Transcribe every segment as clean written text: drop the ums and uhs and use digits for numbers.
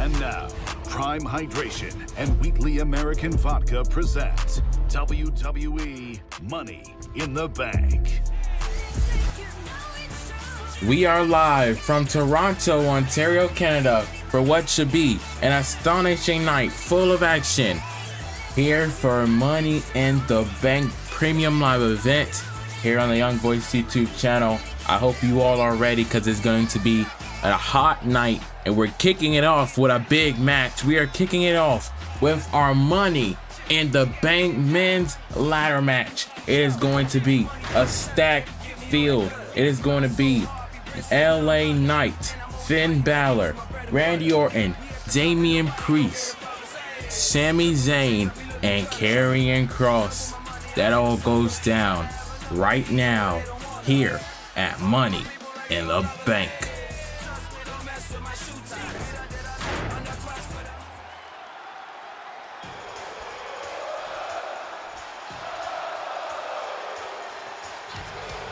And now, Prime Hydration and Wheatley American Vodka present WWE Money in the Bank. We are live from Toronto, Ontario, Canada for what should be an astonishing night full of action. Here for Money in the Bank Premium Live event here on the Young Voice YouTube channel. I hope you all are ready because it's going to be a hot night and we're kicking it off with a big match. We are kicking it off with our Money in the Bank men's ladder match. It is going to be a stacked field. It is going to be LA Knight, Finn Balor, Randy Orton, Damian Priest, Sami Zayn, and Karrion Kross. That all goes down right now here at Money in the Bank.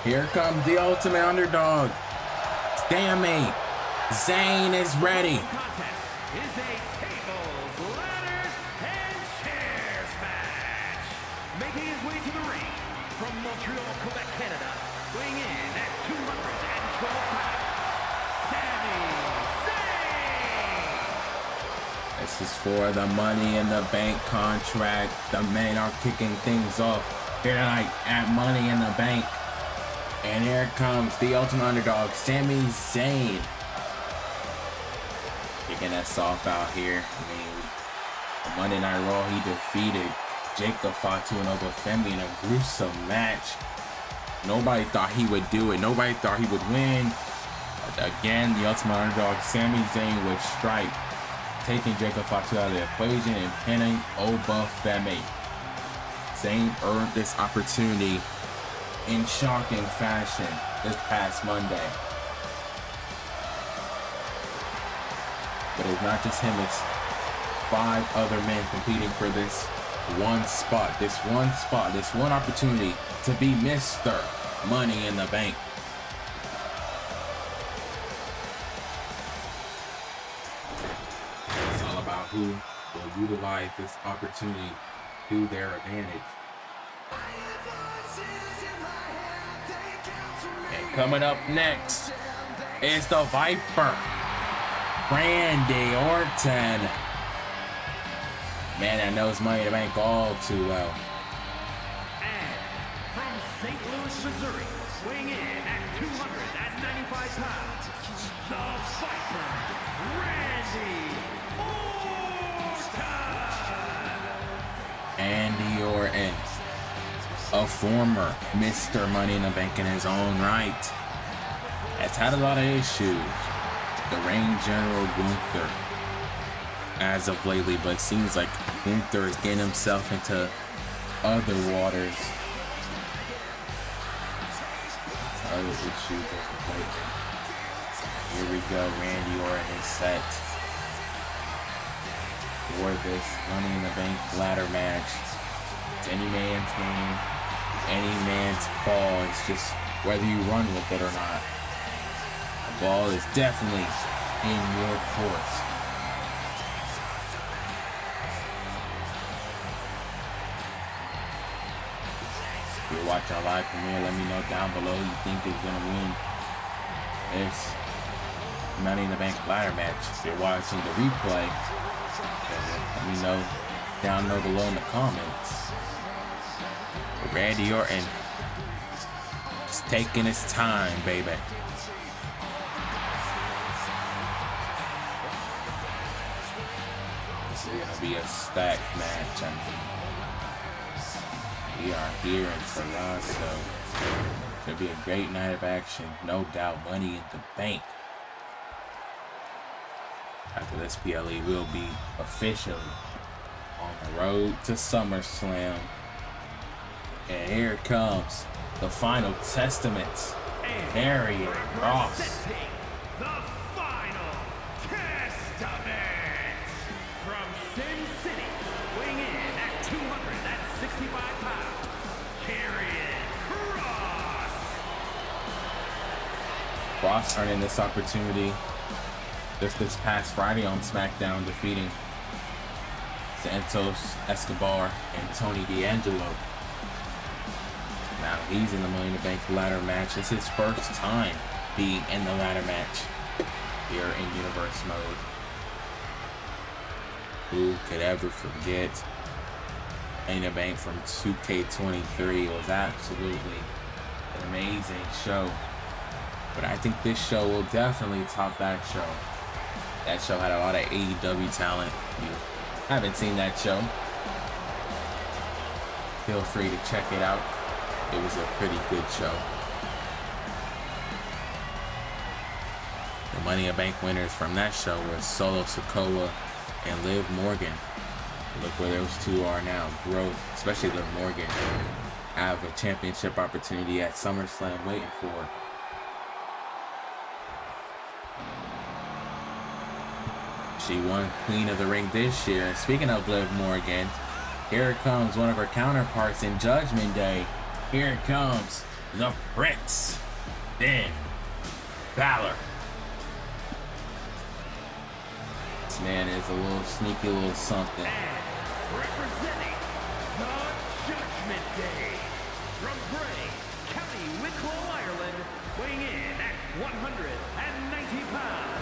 Here comes the ultimate underdog. Sami Zayn is ready. Is a tables, ladders, and chairs match. Making his way to the ring from Montreal, Quebec, Canada, weighing in at 212 pounds, Sami Zayn. This is for the Money in the Bank contract. The men are kicking things off here tonight at Money in the Bank. And here comes the ultimate underdog, Sami Zayn. Kicking us off out here. I mean, on Monday Night Raw, he defeated Jacob Fatu and Obafemi in a gruesome match. Nobody thought he would do it. Nobody thought he would win. But again, the ultimate underdog, Sami Zayn, would strike, taking Jacob Fatu out of the equation and pinning Obafemi. Zayn earned this opportunity in shocking fashion this past Monday. But it's not just him, it's 5 other men competing for this one spot, this one opportunity to be Mr. Money in the Bank. It's all about who will utilize this opportunity to their advantage. And coming up next is the Viper, Randy Orton. Man that knows Money in the Bank all too well. And from St. Louis, Missouri, weighing in at 295 pounds, the Viper, Randy Orton. Andy Orton, a former Mr. Money in the Bank in his own right, has had a lot of issues. The reigning General Gunther as of lately, but it seems like Gunther is getting himself into other waters. Other issues as of late. Here we go, Randy Orton is set for this Money in the Bank ladder match. It's any man's game, any man's ball. It's just whether you run with it or not. The ball is definitely in your court. If you're watching our live premiere, let me know down below who you think is going to win this Money in the Bank ladder match. If you're watching the replay, let me know down below in the comments. Randy Orton just taking his time, baby. This is gonna be a stacked match. I mean, we are here in Toronto. It's gonna be a great night of action, no doubt. Money in the Bank. After this, PLE will be officially on the road to Summerslam. And here it comes, the final testament, Karrion Kross. The final testament from Sin City, weighing in at 265 pounds, Karrion Kross. Kross earning this opportunity just this past Friday on SmackDown, defeating Santos Escobar and Tony D'Angelo. Now he's in the Money in the Bank ladder match. It's his first time being in the ladder match here in Universe mode. Who could ever forget Money in the Bank from 2K23? It was absolutely an amazing show. But I think this show will definitely top that show. That show had a lot of AEW talent. If you haven't seen that show, feel free to check it out. It was a pretty good show. The Money in the Bank winners from that show were Solo Sikoa and Liv Morgan. Look where those two are now. Growth, especially Liv Morgan, have a championship opportunity at SummerSlam waiting for her. She won Queen of the Ring this year. And speaking of Liv Morgan, here comes one of her counterparts in Judgment Day. Here comes the Prince, Finn Balor. This man is a little sneaky little something. And representing the Judgment Day, from Bray, County Wicklow, Ireland, weighing in at 190 pounds,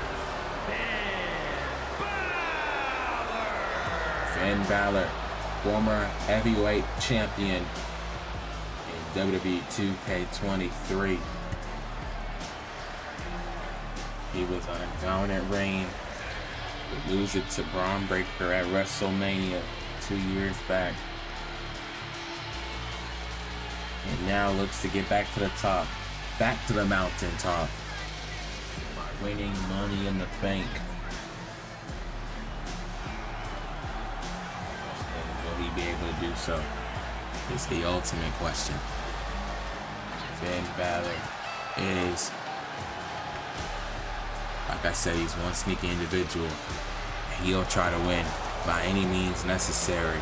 Finn Balor, former heavyweight champion in WWE 2K23. He was on a dominant reign. Would lose it to Bron Breakker at WrestleMania 2 years back. And now looks to get back to the top. Back to the mountaintop. By winning Money in the Bank. Will he be able to do so? Is the ultimate question. Finn Balor is, like I said, he's one sneaky individual. He'll try to win by any means necessary.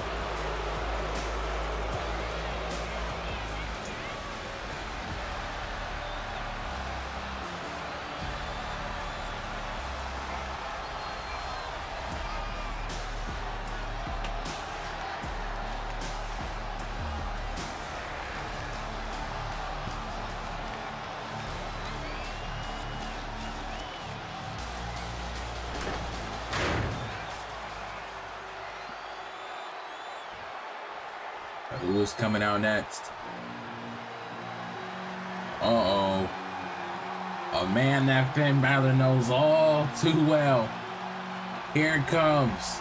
Who's coming out next? Uh-oh. A man that Finn Balor knows all too well. Here it comes.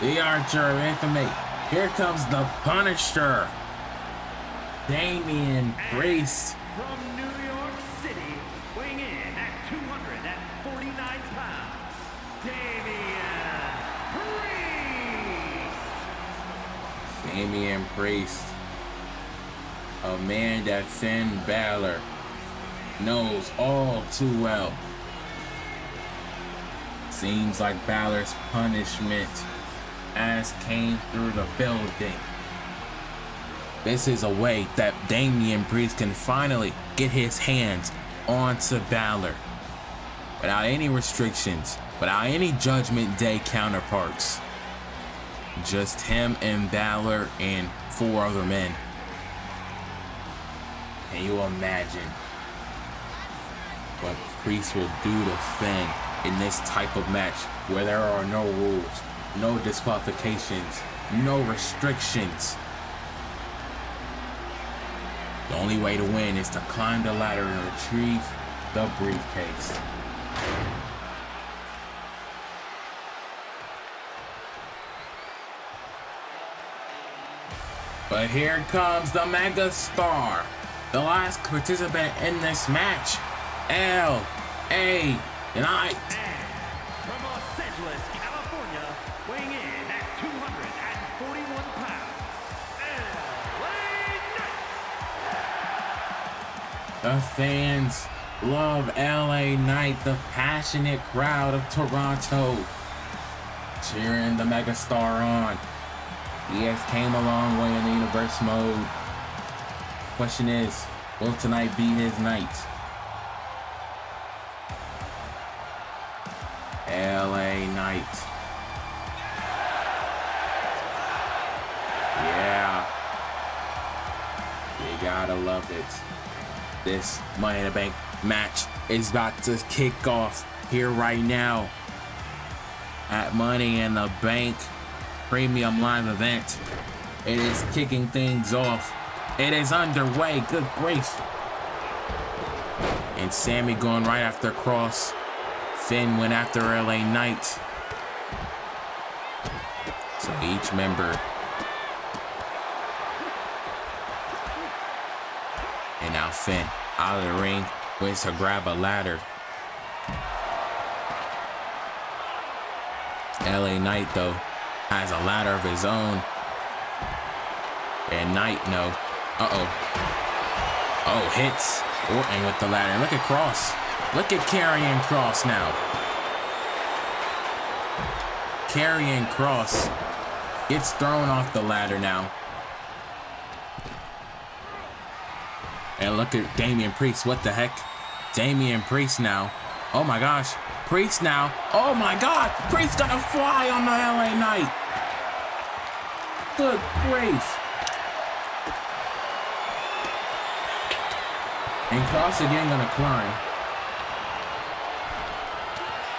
The Archer of Infamy. Here comes the Punisher. Damian Priest. from New York City, weighing in at 249 pounds, Damian Priest. Damian Priest. A man that Finn Balor knows all too well. Seems like Balor's punishment has came through the building. This is a way that Damian Priest can finally get his hands onto Balor without any restrictions, without any Judgment Day counterparts. Just him and Balor and 4 other men. Can you imagine what Priest will do to Finn in this type of match where there are no rules, no disqualifications, no restrictions? The only way to win is to climb the ladder and retrieve the briefcase. But here comes the mega star, the last participant in this match, L.A. Knight. From Los Angeles, California, weighing in at 241 pounds, L.A. Knight. The fans love L.A. Knight, the passionate crowd of Toronto, cheering the megastar on. He has came a long way in the universe mode. Question is, will tonight be his night? LA Knight. Yeah. You gotta love it. This Money in the Bank match is about to kick off here right now at Money in the Bank Premium Live event. It is kicking things off. It is underway. Good grief. And Sami going right after Cross. Finn went after LA Knight. So each member. And now Finn out of the ring, waits to grab a ladder. LA Knight, though, has a ladder of his own. And Knight, no. Oh, hits Orton with the ladder. Look at Cross. Look at Karrion Kross now. Karrion Kross gets thrown off the ladder now. And look at Damian Priest. What the heck? Damian Priest now. Oh my gosh. Priest now. Oh my God. Priest gonna fly on the LA Knight. Good grief. And Kross again gonna climb.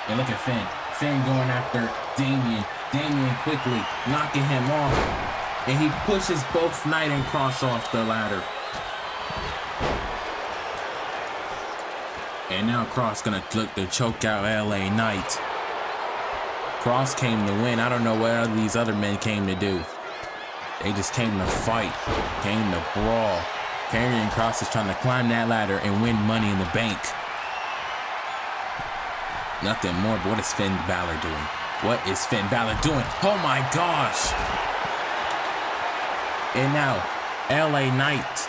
And look at Finn. Finn going after Damian. Damian quickly knocking him off. And he pushes both Knight and Kross off the ladder. And now Kross gonna look to choke out LA Knight. Kross came to win. I don't know what these other men came to do. They just came to fight, came to brawl. Karrion Kross is trying to climb that ladder and win Money in the Bank. Nothing more, but what is Finn Balor doing? What is Finn Balor doing? Oh my gosh! And now, LA Knight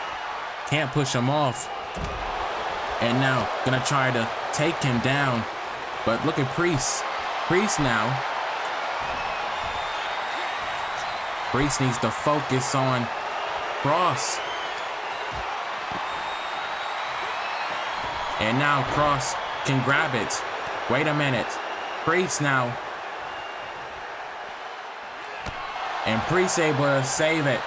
can't push him off. And now, gonna try to take him down. But look at Priest. Priest now. Priest needs to focus on Kross. And now Kross can grab it. Wait a minute. Priest now. And Priest able to save it.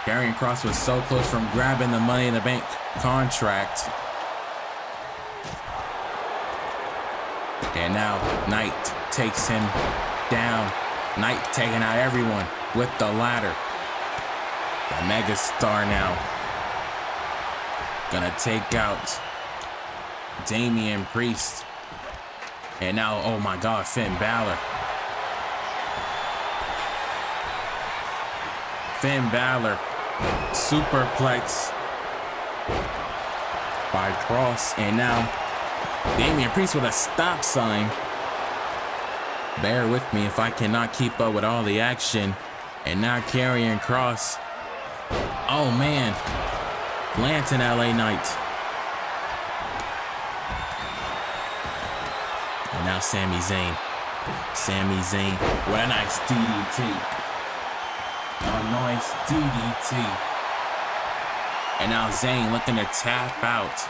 Karrion Kross was so close from grabbing the Money in the Bank contract. And now Knight takes him down. Knight taking out everyone with the ladder. The megastar now. Gonna take out Damian Priest. And now, oh my God, Finn Balor. Finn Balor. Superplex by Kross. And now Damian Priest with a stop sign. Bear with me if I cannot keep up with all the action. And now Karrion Kross. Oh man. Lands in LA Knight. And now Sami Zayn. Sami Zayn with a nice DDT. A nice DDT. And now Zayn looking to tap out.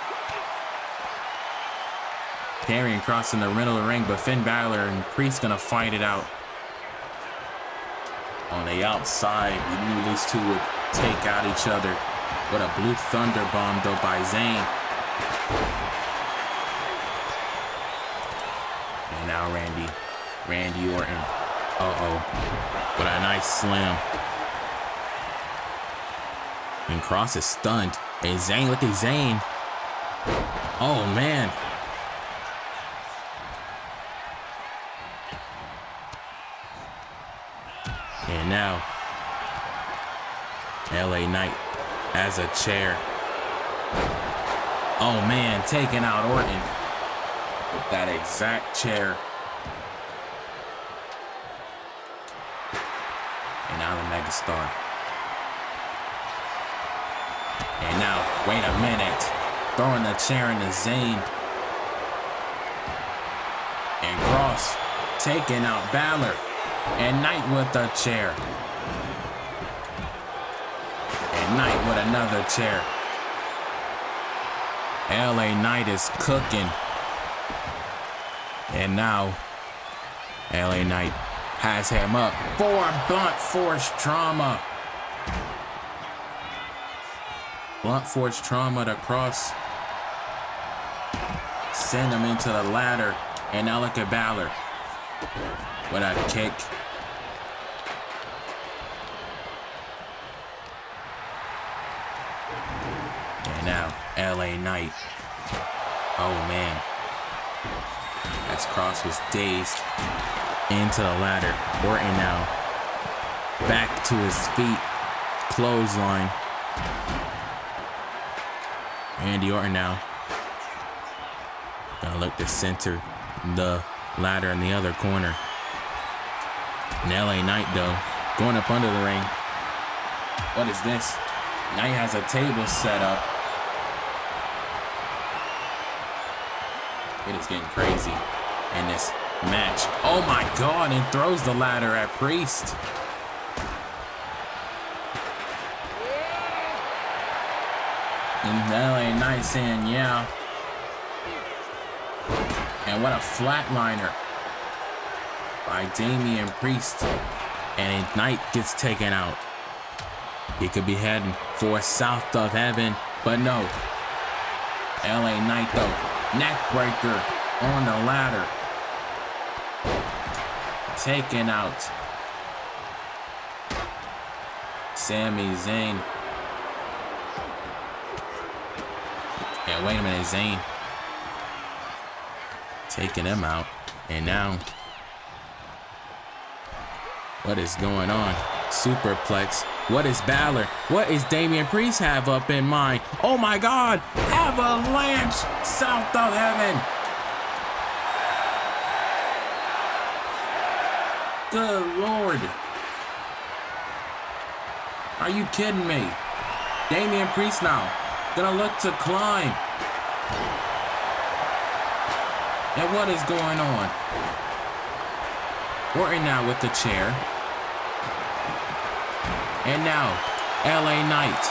Karrion Kross in the middle of the ring, but Finn Balor and Priest gonna fight it out. On the outside, we knew these two would take out each other. What a blue thunder bomb though by Zayn. And now Randy Orton. What a nice slam. And Kross is stunned. And Zayn, look at Zayn. Oh man. And now LA Knight has a chair. Oh man, taking out Orton with that exact chair. And now the megastar. And now, wait a minute. Throwing the chair into Zayn. And Kross taking out Balor. And Knight with the chair. And Knight with another chair. LA Knight is cooking. And now, LA Knight has him up for blunt force trauma. Blunt force trauma to cross. Send him into the ladder. And now look at Balor with a kick. And now LA Knight. Oh man. As Cross was dazed into the ladder. Orton now back to his feet. Clothesline. Randy Orton now. Gonna look to center the ladder in the other corner. And LA Knight though, going up under the ring. What is this? Knight has a table set up. It is getting crazy in this match. Oh my God, and throws the ladder at Priest. And LA Knight saying, yeah. And what a flatliner by Damian Priest. And Knight gets taken out. He could be heading for south of heaven, but no. LA Knight though, neck breaker on the ladder. Taken out. Sami Zayn. And wait a minute, Zayn. Taking him out. And now, what is going on? Superplex. What is Balor? What is Damian Priest have up in mind? Oh my God! Avalanche south of heaven. Good Lord. Are you kidding me? Damian Priest now gonna look to climb. And what is going on? Orton now with the chair. And now, LA Knight.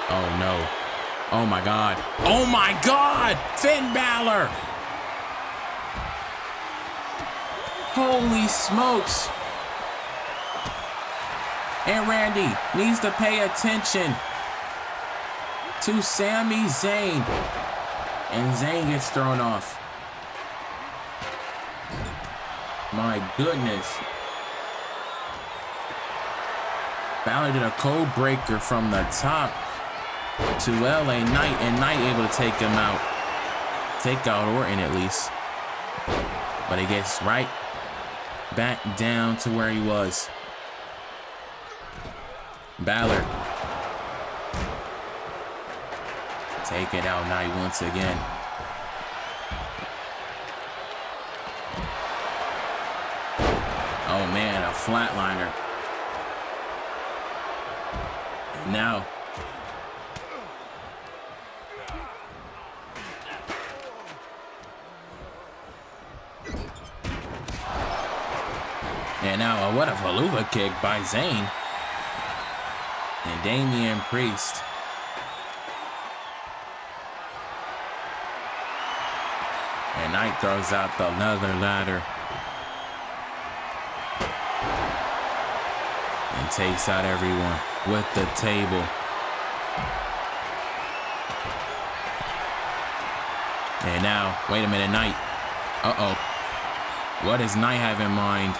Oh no. Oh my God. Oh my God! Finn Balor! Holy smokes! And Randy needs to pay attention to Sami Zayn. And Zayn gets thrown off. My goodness. Balor did a code breaker from the top to LA Knight, and Knight able to take him out. Take out Orton at least. But he gets right back down to where he was. Balor. Taking out Knight once again. Oh man, a flatliner. Now. And now, what a Valuva kick by Zayn. And Damian Priest. And Knight throws out another ladder. And takes out everyone with the table. And now, wait a minute, Knight. Uh-oh. What does Knight have in mind?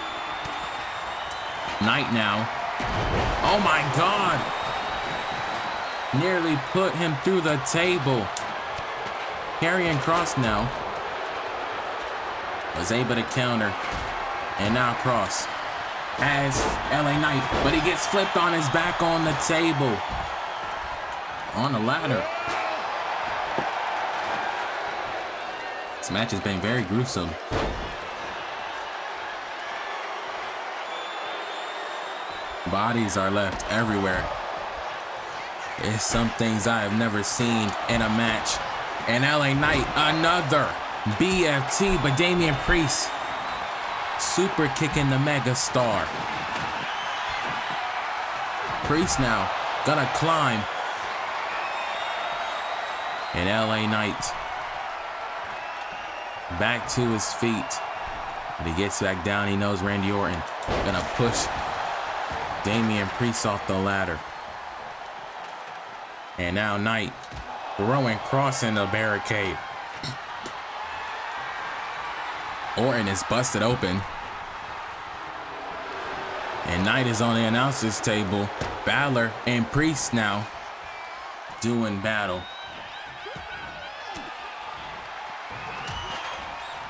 Knight now. Oh my God! Nearly put him through the table. Karrion Kross now was able to counter. And now Kross has LA Knight, but he gets flipped on his back on the table. On the ladder. This match has been very gruesome. Bodies are left everywhere. It's some things I have never seen in a match. And LA Knight, another BFT, but Damian Priest super kicking the mega star. Priest now gonna climb. And LA Knight back to his feet. But he gets back down. He knows Randy Orton gonna push Damian Priest off the ladder. And now Knight throwing cross in the barricade. Orton is busted open. And Knight is on the announcer's table. Balor and Priest now doing battle.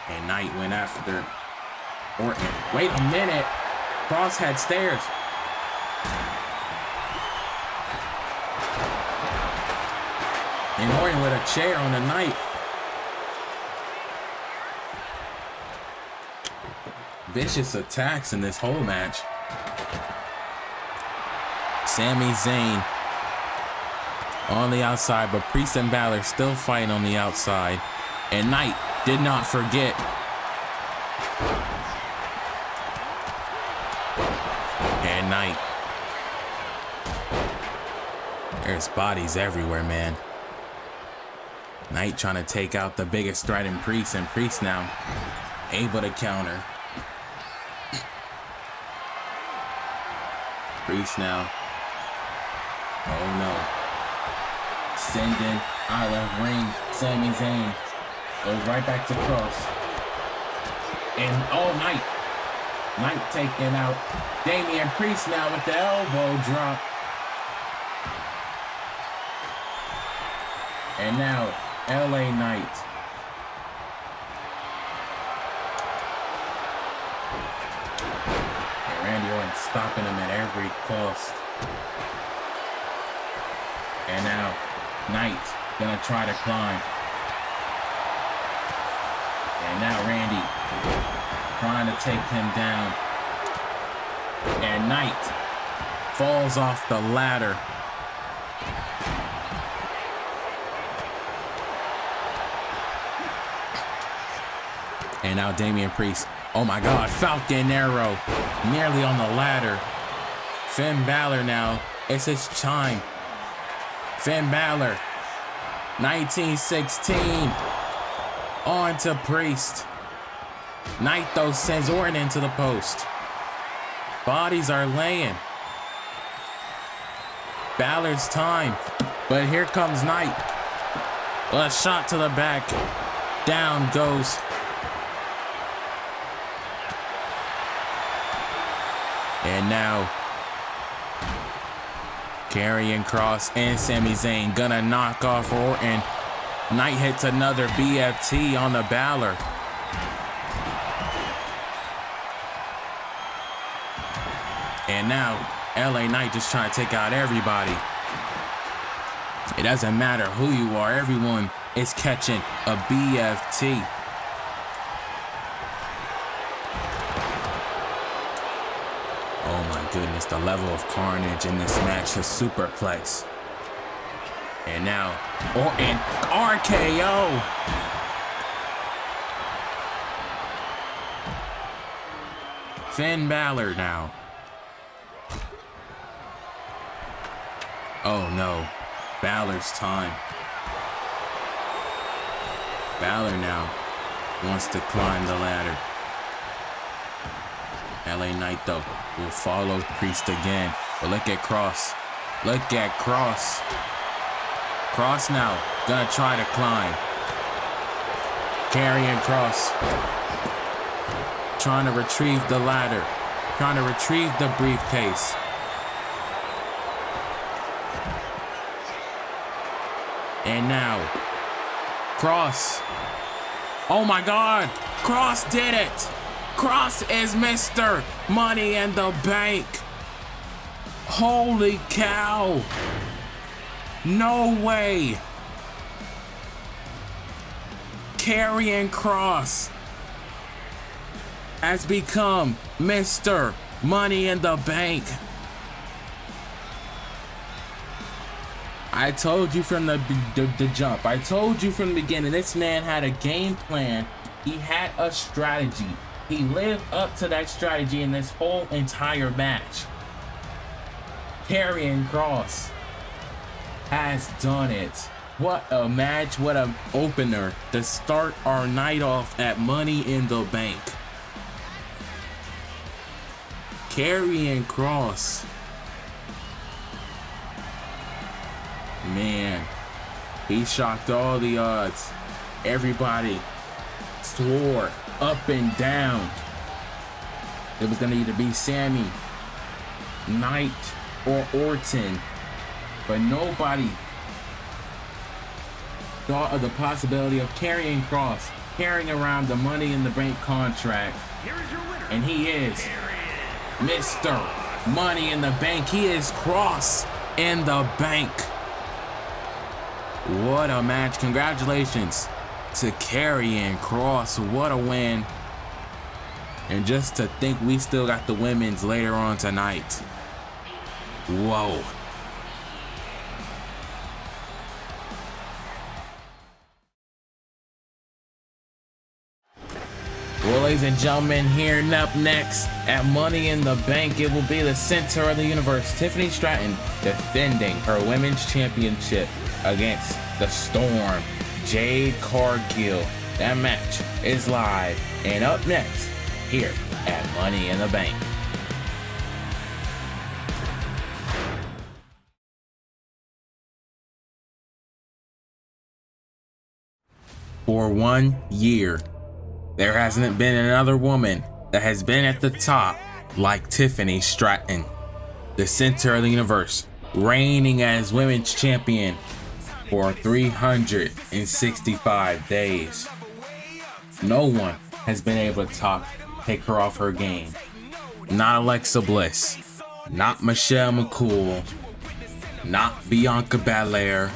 And Knight went after Orton. Wait a minute. Cross had stairs. And Orton with a chair on the Knight. Vicious attacks in this whole match. Sami Zayn on the outside, but Priest and Balor still fighting on the outside. And Knight did not forget. And Knight. There's bodies everywhere, man. Knight trying to take out the biggest threat in Priest, and Priest now able to counter. Priest now. Oh no. Sending out of ring. Sami Zayn goes right back to cross. And oh, Knight. Knight taking out Damian Priest now with the elbow drop. And now LA Knight. And Randy Orton stopping him at every cost. And now Knight gonna try to climb. And now Randy trying to take him down. And Knight falls off the ladder. And now Damian Priest. Oh my God, Falcon Arrow. Nearly on the ladder. Finn Balor now. It's his time. Finn Balor. 1916. On to Priest. Knight though sends Orton into the post. Bodies are laying. Balor's time. But here comes Knight. A shot to the back. Down goes. And now, Karrion Kross and Sami Zayn gonna knock off Orton. Knight hits another BFT on the Balor. And now, LA Knight just trying to take out everybody. It doesn't matter who you are, everyone is catching a BFT. Oh my goodness, the level of carnage in this match is superplex. And now, Orton, RKO. Finn Balor now. Oh no, Balor's time. Balor now wants to climb the ladder. LA Knight though will follow Priest again. But look at Kross. Look at Kross. Kross now gonna try to climb. Karrion Kross trying to retrieve the ladder. Trying to retrieve the briefcase. And now Kross. Oh my God. Kross did it. Kross is Mr. Money in the Bank. Holy cow. No way. Karrion Kross has become Mr. Money in the Bank. I told you from the jump. I told you from the beginning. This man had a game plan. He had a strategy. He lived up to that strategy in this whole entire match. Karrion Kross has done it. What a match, what an opener to start our night off at Money in the Bank. Karrion Kross. Man, he shocked all the odds. Everybody swore up and down it was going to either be Sami, Knight, or Orton. But nobody thought of the possibility of Karrion Kross carrying around the Money in the Bank contract. And he is Mr. Money in the Bank. He is Kross in the Bank. What a match. Congratulations to Karrion Kross. What a win. And just to think we still got the women's later on tonight. Whoa. Well, ladies and gentlemen, here and up next at Money in the Bank, it will be the center of the universe, Tiffany Stratton, defending her women's championship against the Storm, Jade Cargill. That match is live and up next here at Money in the Bank. For 1 year, there hasn't been another woman that has been at the top like Tiffany Stratton, the center of the universe, reigning as women's champion for 365 days. No one has been able to take her off her game. Not Alexa Bliss, not Michelle McCool, not Bianca Belair,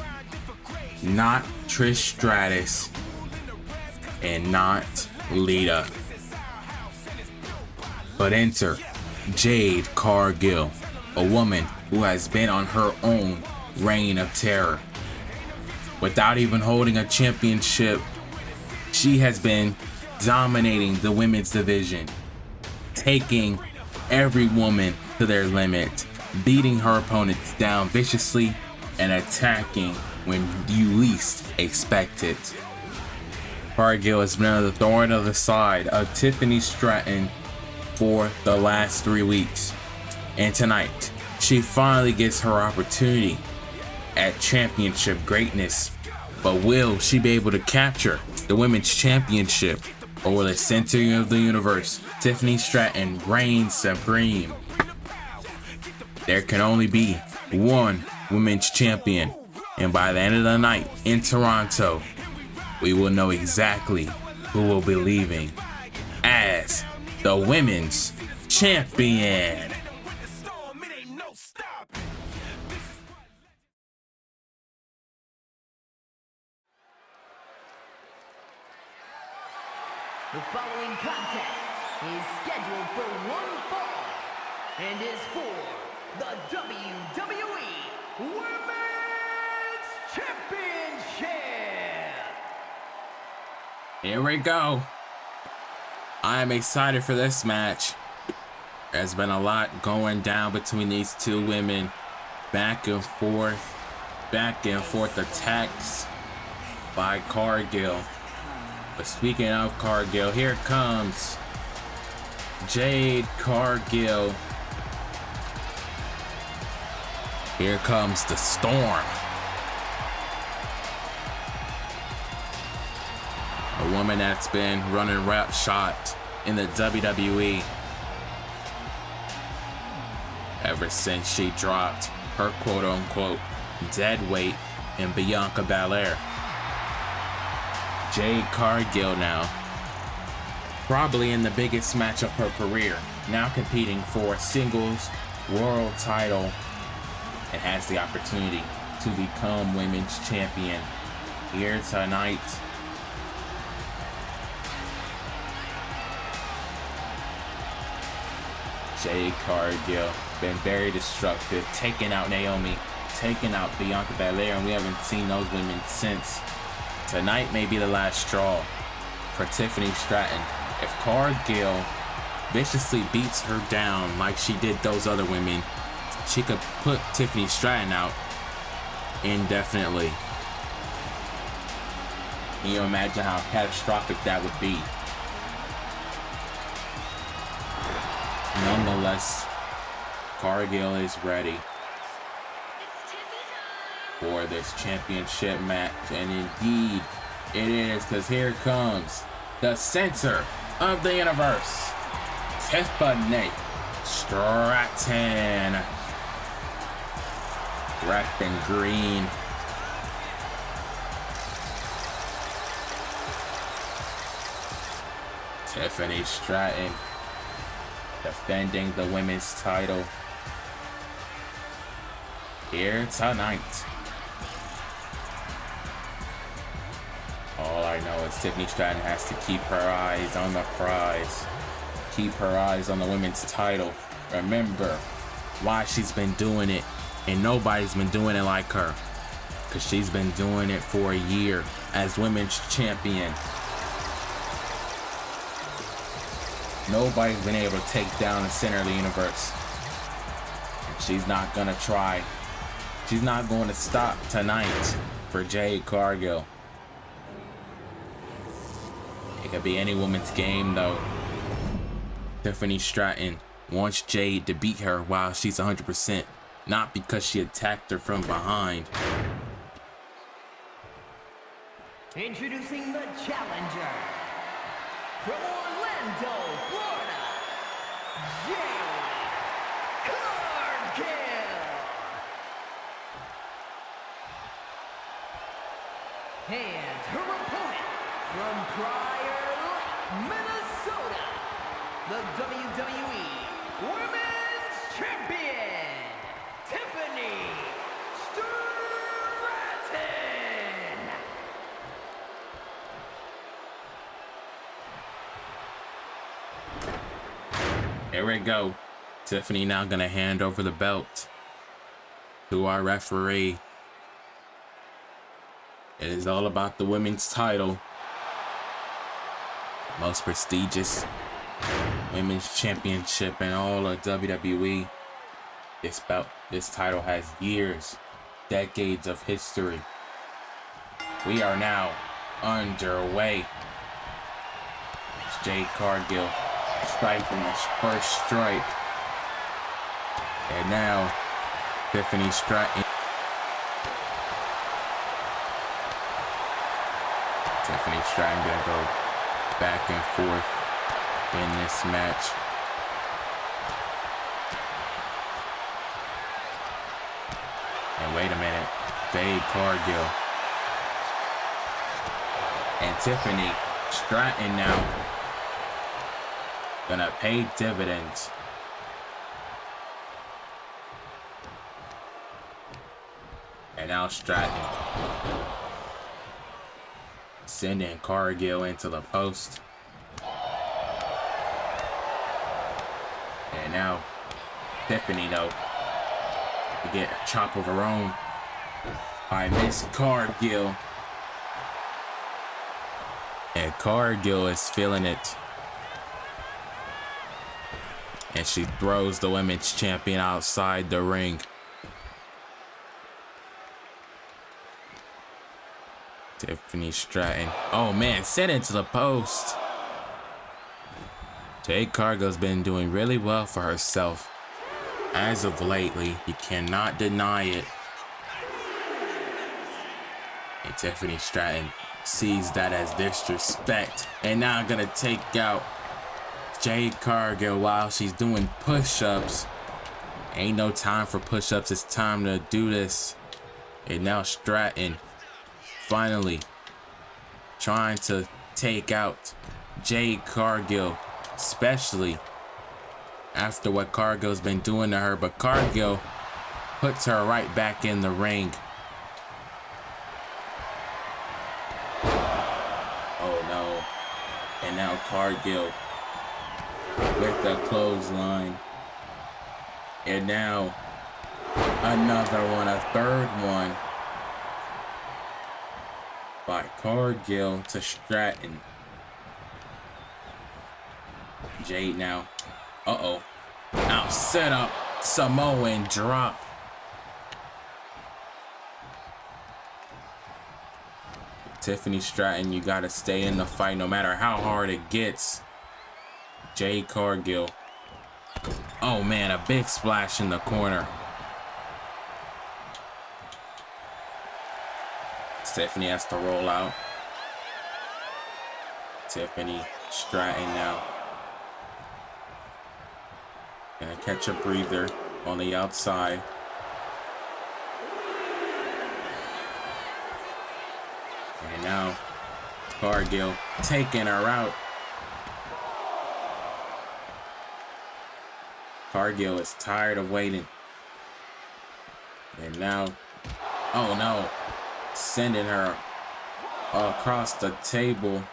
not Trish Stratus, and not Lita. But enter Jade Cargill, a woman who has been on her own reign of terror. Without even holding a championship, she has been dominating the women's division, taking every woman to their limit, beating her opponents down viciously and attacking when you least expect it. Cargill has been on the thorn of the side of Tiffany Stratton for the last 3 weeks. And tonight, she finally gets her opportunity at championship greatness. But will she be able to capture the women's championship? Or will the center of the universe, Tiffany Stratton, reign supreme? There can only be one women's champion. And by the end of the night in Toronto, we will know exactly who will be leaving as the women's champion. The following contest is scheduled for one fall and is for the WWE Women's Championship. Here we go. I am excited for this match. There's been a lot going down between these two women. Back and forth attacks by Cargill. But speaking of Cargill, here comes Jade Cargill. Here comes the Storm. A woman that's been running rap shot in the WWE ever since she dropped her quote-unquote dead weight in Bianca Belair. Jade Cargill now, probably in the biggest match of her career, now competing for a singles world title and has the opportunity to become women's champion here tonight. Jade Cargill been very destructive, taking out Naomi, taking out Bianca Belair, and we haven't seen those women since. Tonight may be the last straw for Tiffany Stratton. If Cargill viciously beats her down like she did those other women, she could put Tiffany Stratton out indefinitely. Can you imagine how catastrophic that would be? Nonetheless, Cargill is ready for this championship match, and indeed it is, because here comes the center of the universe, Tiffany Stratton, wrapped in green. Tiffany Stratton defending the women's title here tonight. All I know is Tiffany Stratton has to keep her eyes on the prize. Keep her eyes on the women's title. Remember why she's been doing it, and nobody's been doing it like her. Because she's been doing it for a year as women's champion. Nobody's been able to take down the center of the universe. And she's not gonna try. She's not going to stop tonight for Jade Cargill. It could be any woman's game though. Tiffany Stratton wants Jade to beat her while she's 100%, not because she attacked her from behind. Introducing the challenger from Orlando, Florida, Jade Cargill. And her opponent from Prior Lake, Minnesota, the WWE Women's Champion, Tiffany Stratton. Here we go. Tiffany now gonna hand over the belt to our referee. It is all about the women's title. Most prestigious women's championship in all of WWE. This belt, this title has years, decades of history. We are now underway. It's Jade Cargill striking his first strike. And now Tiffany Stratton. Tiffany Stratton gonna go back and forth in this match. And wait a minute, Jade Cargill and Tiffany Stratton now gonna pay dividends. And now Stratton sending Cargill into the post. And now Tiffany though to get a chop of her own by Miss Cargill. And Cargill is feeling it. And she throws the women's champion outside the ring. Tiffany Stratton. Oh man, sent it to the post. Jade Cargill's been doing really well for herself as of lately. You cannot deny it. And Tiffany Stratton sees that as disrespect. And now gonna take out Jade Cargill while she's doing push-ups. Ain't no time for push-ups. It's time to do this. And now Stratton finally trying to take out Jade Cargill, especially after what Cargill's been doing to her. But Cargill puts her right back in the ring. Oh no. And now Cargill with the clothesline. And now another one, a third one by Cargill to Stratton. Jade now. Uh-oh. Now set up Samoan drop. Tiffany Stratton, you gotta stay in the fight no matter how hard it gets. Jade Cargill. Oh man, a big splash in the corner. Tiffany has to roll out. Tiffany Stratton now. Gonna catch a breather on the outside. And now Cargill taking her out. Cargill is tired of waiting. And now, oh no, sending her across the table.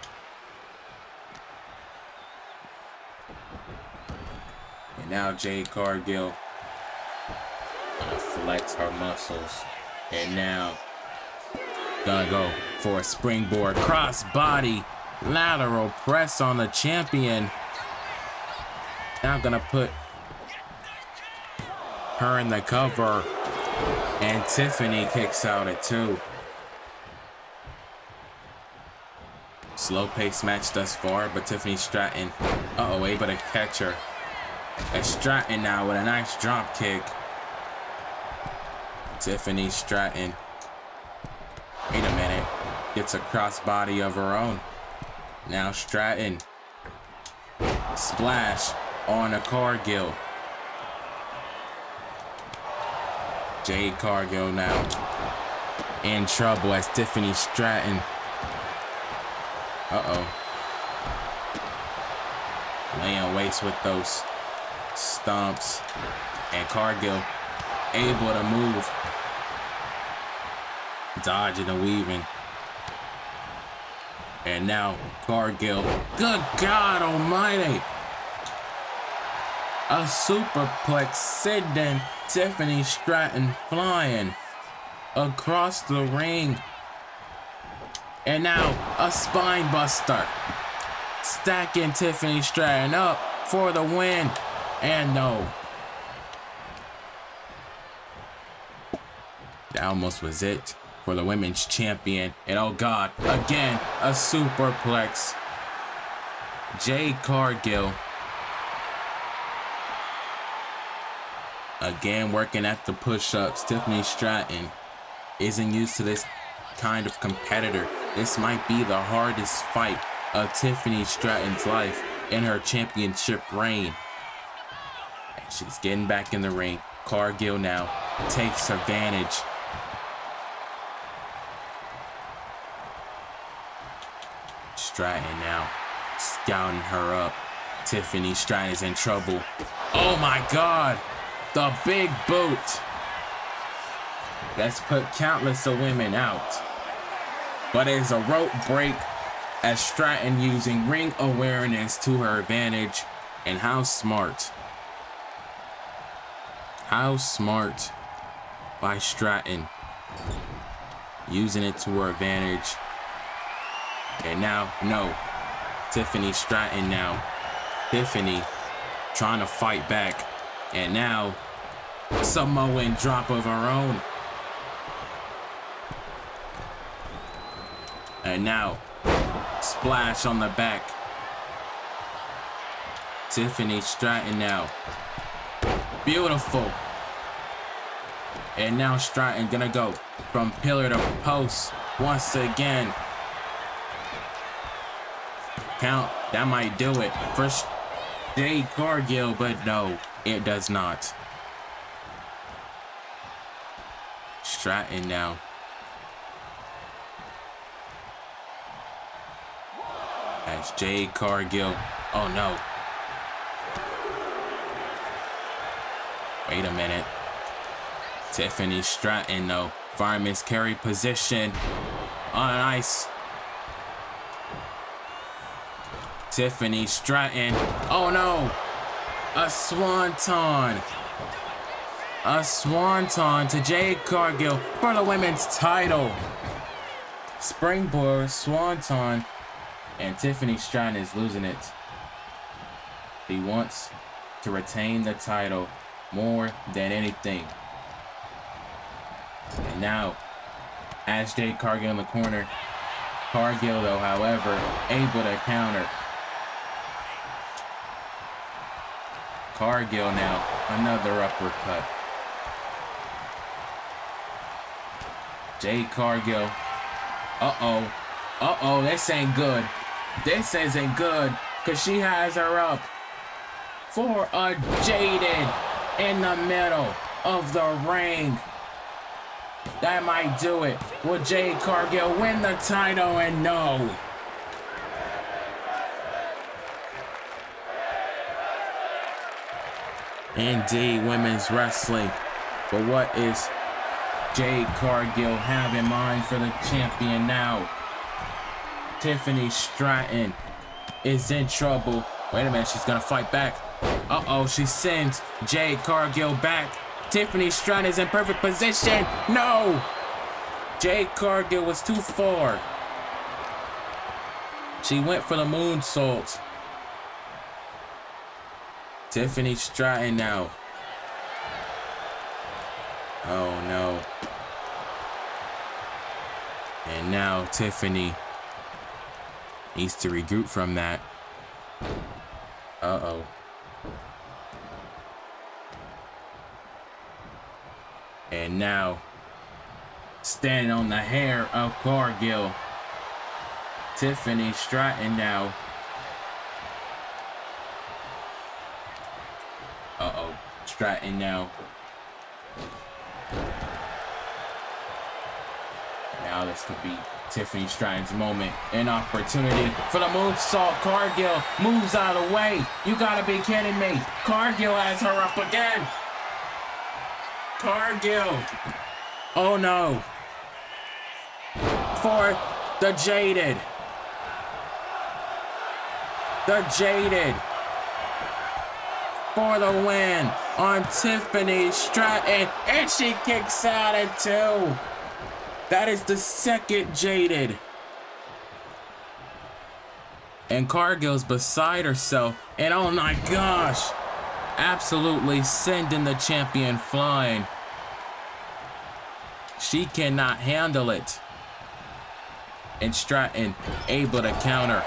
And now Jade Cargill gonna flex her muscles. And now gonna go for a springboard cross body lateral press on the champion. Now gonna put her in the cover, and Tiffany kicks out at 2. Slow pace match thus far, but Tiffany Stratton, able to catch her. And Stratton now with a nice drop kick. Tiffany Stratton, wait a minute, gets a crossbody of her own. Now Stratton, splash on a Cargill. Jade Cargill now in trouble as Tiffany Stratton. Laying waste with those stomps. And Cargill able to move. Dodging and weaving. And now Cargill. Good God almighty. A superplex sending Tiffany Stratton flying across the ring. And now a spine buster. Stacking Tiffany Stratton up for the win. And no. That almost was it for the women's champion. And oh God, again, a superplex. Jade Cargill. Again, working at the push-ups. Tiffany Stratton isn't used to this kind of competitor. This might be the hardest fight of Tiffany Stratton's life in her championship reign. And she's getting back in the ring. Cargill now takes advantage. Stratton now scouting her up. Tiffany Stratton is in trouble. Oh my God! The big boot that's put countless of women out. But it's a rope break as Stratton using ring awareness to her advantage. And how smart. How smart by Stratton. Using it to her advantage. And now, no. Tiffany Stratton now. Tiffany trying to fight back. And now, Samoan drop of her own. And now, splash on the back. Tiffany Stratton now. Beautiful. And now Stratton gonna go from pillar to post once again. Count, that might do it for Jade Cargill, but no, it does not. Stratton now. As Jade Cargill. Oh no. Wait a minute. Tiffany Stratton though. Fireman's carry position on ice. Tiffany Stratton. Oh no. A swanton. A swanton to Jade Cargill for the women's title. Springboard swanton. And Tiffany Stratton is losing it. He wants to retain the title more than anything. And now, as Jade Cargill in the corner, Cargill, though, however, able to counter. Cargill now, another uppercut. Jade Cargill. Uh-oh, this ain't good. This isn't good, because she has her up for a Jaded in the middle of the ring. That might do it. Will Jade Cargill win the title? And no. Indeed, women's wrestling. But what is Jade Cargill have in mind for the champion now? Tiffany Stratton is in trouble. Wait a minute, she's gonna fight back. Uh-oh, she sends Jade Cargill back. Tiffany Stratton is in perfect position. No! Jade Cargill was too far. She went for the moonsault. Tiffany Stratton now. Oh no. And now Tiffany needs to regroup from that. Uh-oh. And now, standing on the hair of Cargill. Tiffany Stratton now. Uh-oh. Stratton now. Now this could be Tiffany Stratton's moment. An opportunity for the moonsault. Cargill moves out of the way. You gotta be kidding me. Cargill has her up again. Cargill. Oh no. For the Jaded. The Jaded. For the win on Tiffany Stratton. And she kicks out at 2. That is the second Jaded. And Cargill's beside herself. And oh my gosh. Absolutely sending the champion flying. She cannot handle it. And Stratton able to counter.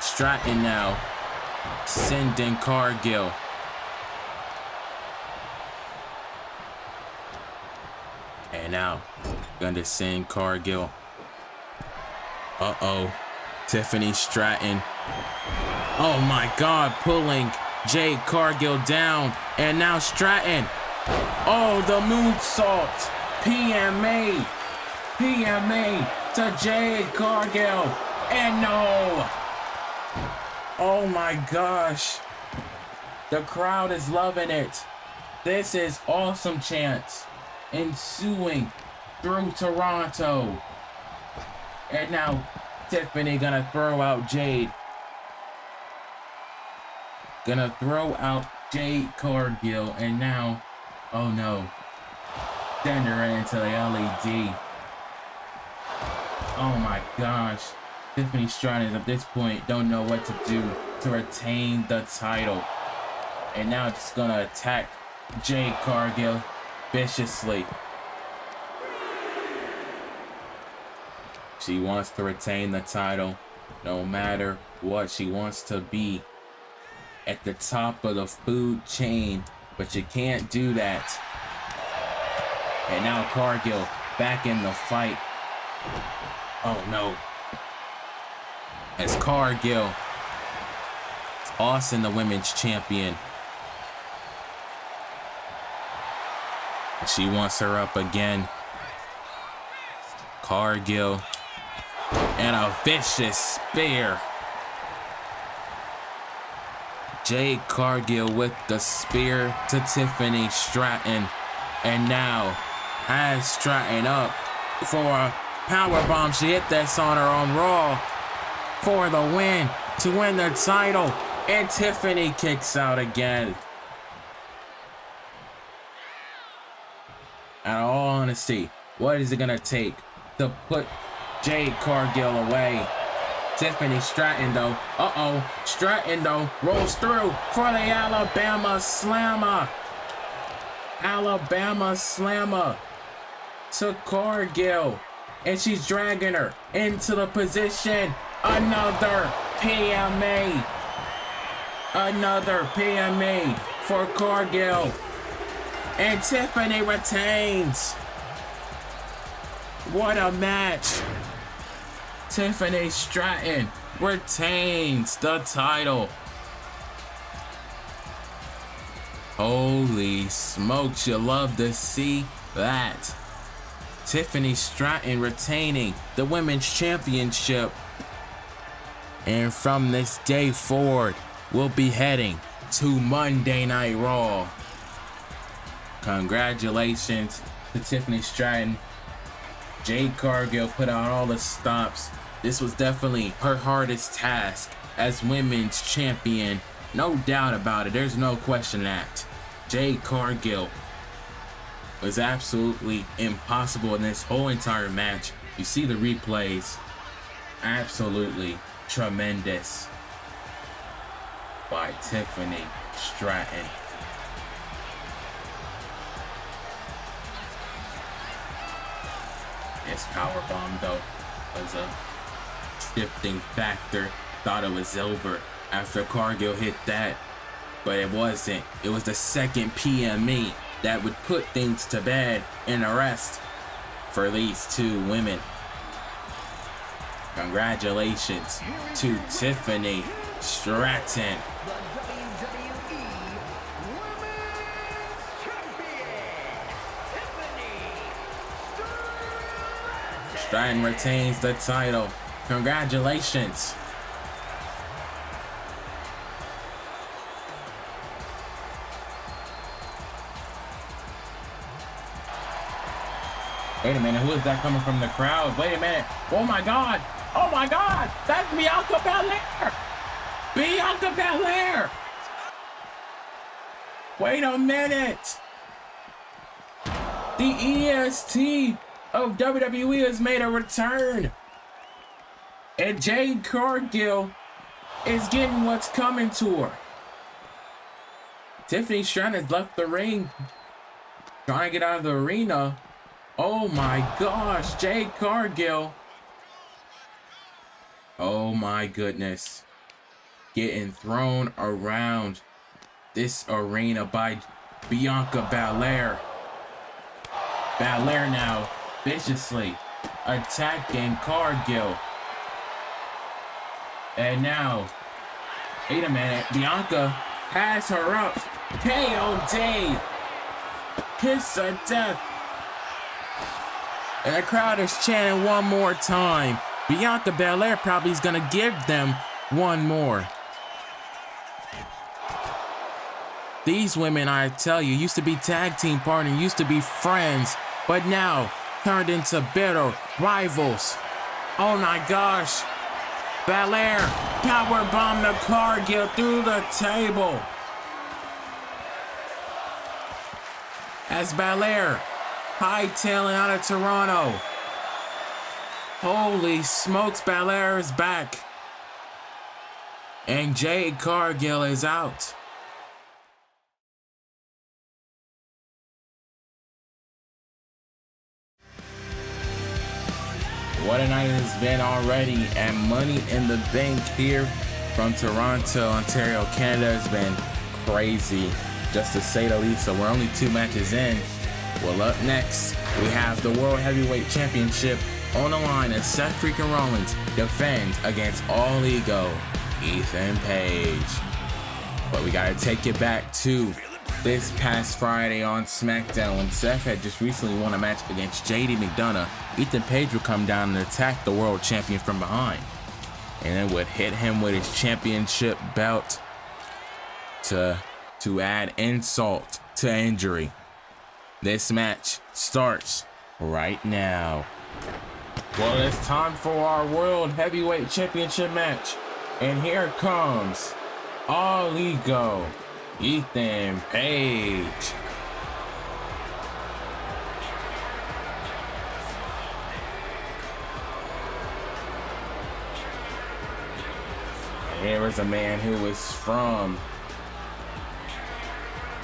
Stratton now sending Cargill. And now gonna send Cargill. Uh-oh. Tiffany Stratton. Oh my God, pulling Jade Cargill down. And now Stratton. Oh, the moonsault. PMA. PMA to Jade Cargill. And no. Oh my gosh. The crowd is loving it. This is awesome chants ensuing through Toronto. And now Tiffany gonna throw out Jade. Gonna throw out Jade Cargill. And now, oh no. Send her into the LED. Oh my gosh. Tiffany Stratton at this point don't know what to do to retain the title. And now just gonna attack Jade Cargill viciously. She wants to retain the title no matter what. She wants to be at the top of the food chain, but you can't do that. And now Cargill back in the fight. Oh no. As Cargill is Austin, the women's champion. She wants her up again. Cargill. And a vicious spear. Jade Cargill with the spear to Tiffany Stratton. And now has Stratton up for a powerbomb. She hit this on her on Raw for the win to win the title. And Tiffany kicks out again. In all honesty, what is it gonna take to put Jade Cargill away? Tiffany Stratton though. Uh-oh. Stratton though rolls through for the Alabama Slammer. Alabama Slammer to Cargill. and she's dragging her into the position. Another PMA. Another PMA for Cargill. And Tiffany retains. What a match. Tiffany Stratton retains the title. Holy smokes, you love to see that. Tiffany Stratton retaining the Women's Championship. And from this day forward, we'll be heading to Monday Night Raw. Congratulations to Tiffany Stratton. Jade Cargill put out all the stops. This was definitely her hardest task as Women's Champion. No doubt about it. There's no question that. Jade Cargill was absolutely impossible in this whole entire match. You see the replays. Absolutely tremendous by Tiffany Stratton. This powerbomb though was a shifting factor. Thought it was over after Cargill hit that, but it wasn't. It was the second PME that would put things to bed and a rest for these two women. Congratulations to Tiffany Stratton. Stratton retains the title. Congratulations. Wait a minute, who is that coming from the crowd? Wait a minute. Oh my God. Oh my God. That's Bianca Belair. Bianca Belair. Wait a minute. The EST of WWE has made a return. And Jade Cargill is getting what's coming to her. Tiffany Stratton has left the ring, trying to get out of the arena. Oh my gosh, Jade Cargill. Oh my goodness. Getting thrown around this arena by Bianca Belair. Belair now viciously attacking Cargill. And now, wait a minute, Bianca has her up. KOD. Kiss of death. And the crowd is chanting one more time. Bianca Belair probably is gonna give them one more. These women, I tell you, used to be tag team partners, used to be friends, but now turned into bitter rivals. Oh my gosh. Belair powerbomb the Cargill through the table. As Belair hightailing out of Toronto. Holy smokes, Belair is back. And Jade Cargill is out. What a night it has been already, and Money in the Bank here from Toronto, Ontario, Canada has been crazy, just to say the least. So we're only 2 matches in. Well, up next, we have the World Heavyweight Championship on the line as Seth freaking Rollins defends against All Ego, Ethan Page. But we gotta take it back to this past Friday on SmackDown when Seth had just recently won a match against JD McDonough. Ethan Page would come down and attack the world champion from behind, and then would hit him with his championship belt to add insult to injury. This match starts right now. Well, it's time for our World Heavyweight Championship match, and here comes All Ego, Ethan Page. Here is a man who is from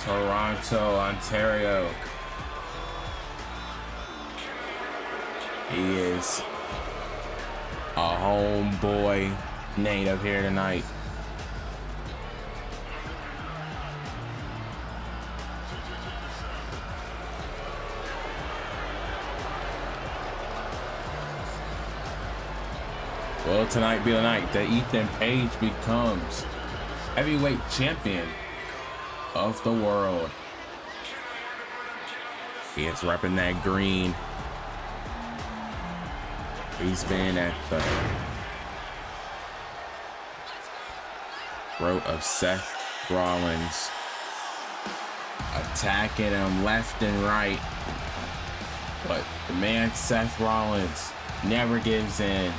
Toronto, Ontario. He is a homeboy native here tonight. Will tonight be the night that Ethan Page becomes heavyweight champion of the world? He is repping that green. He's been at the throat of Seth Rollins, attacking him left and right. But the man Seth Rollins never gives in,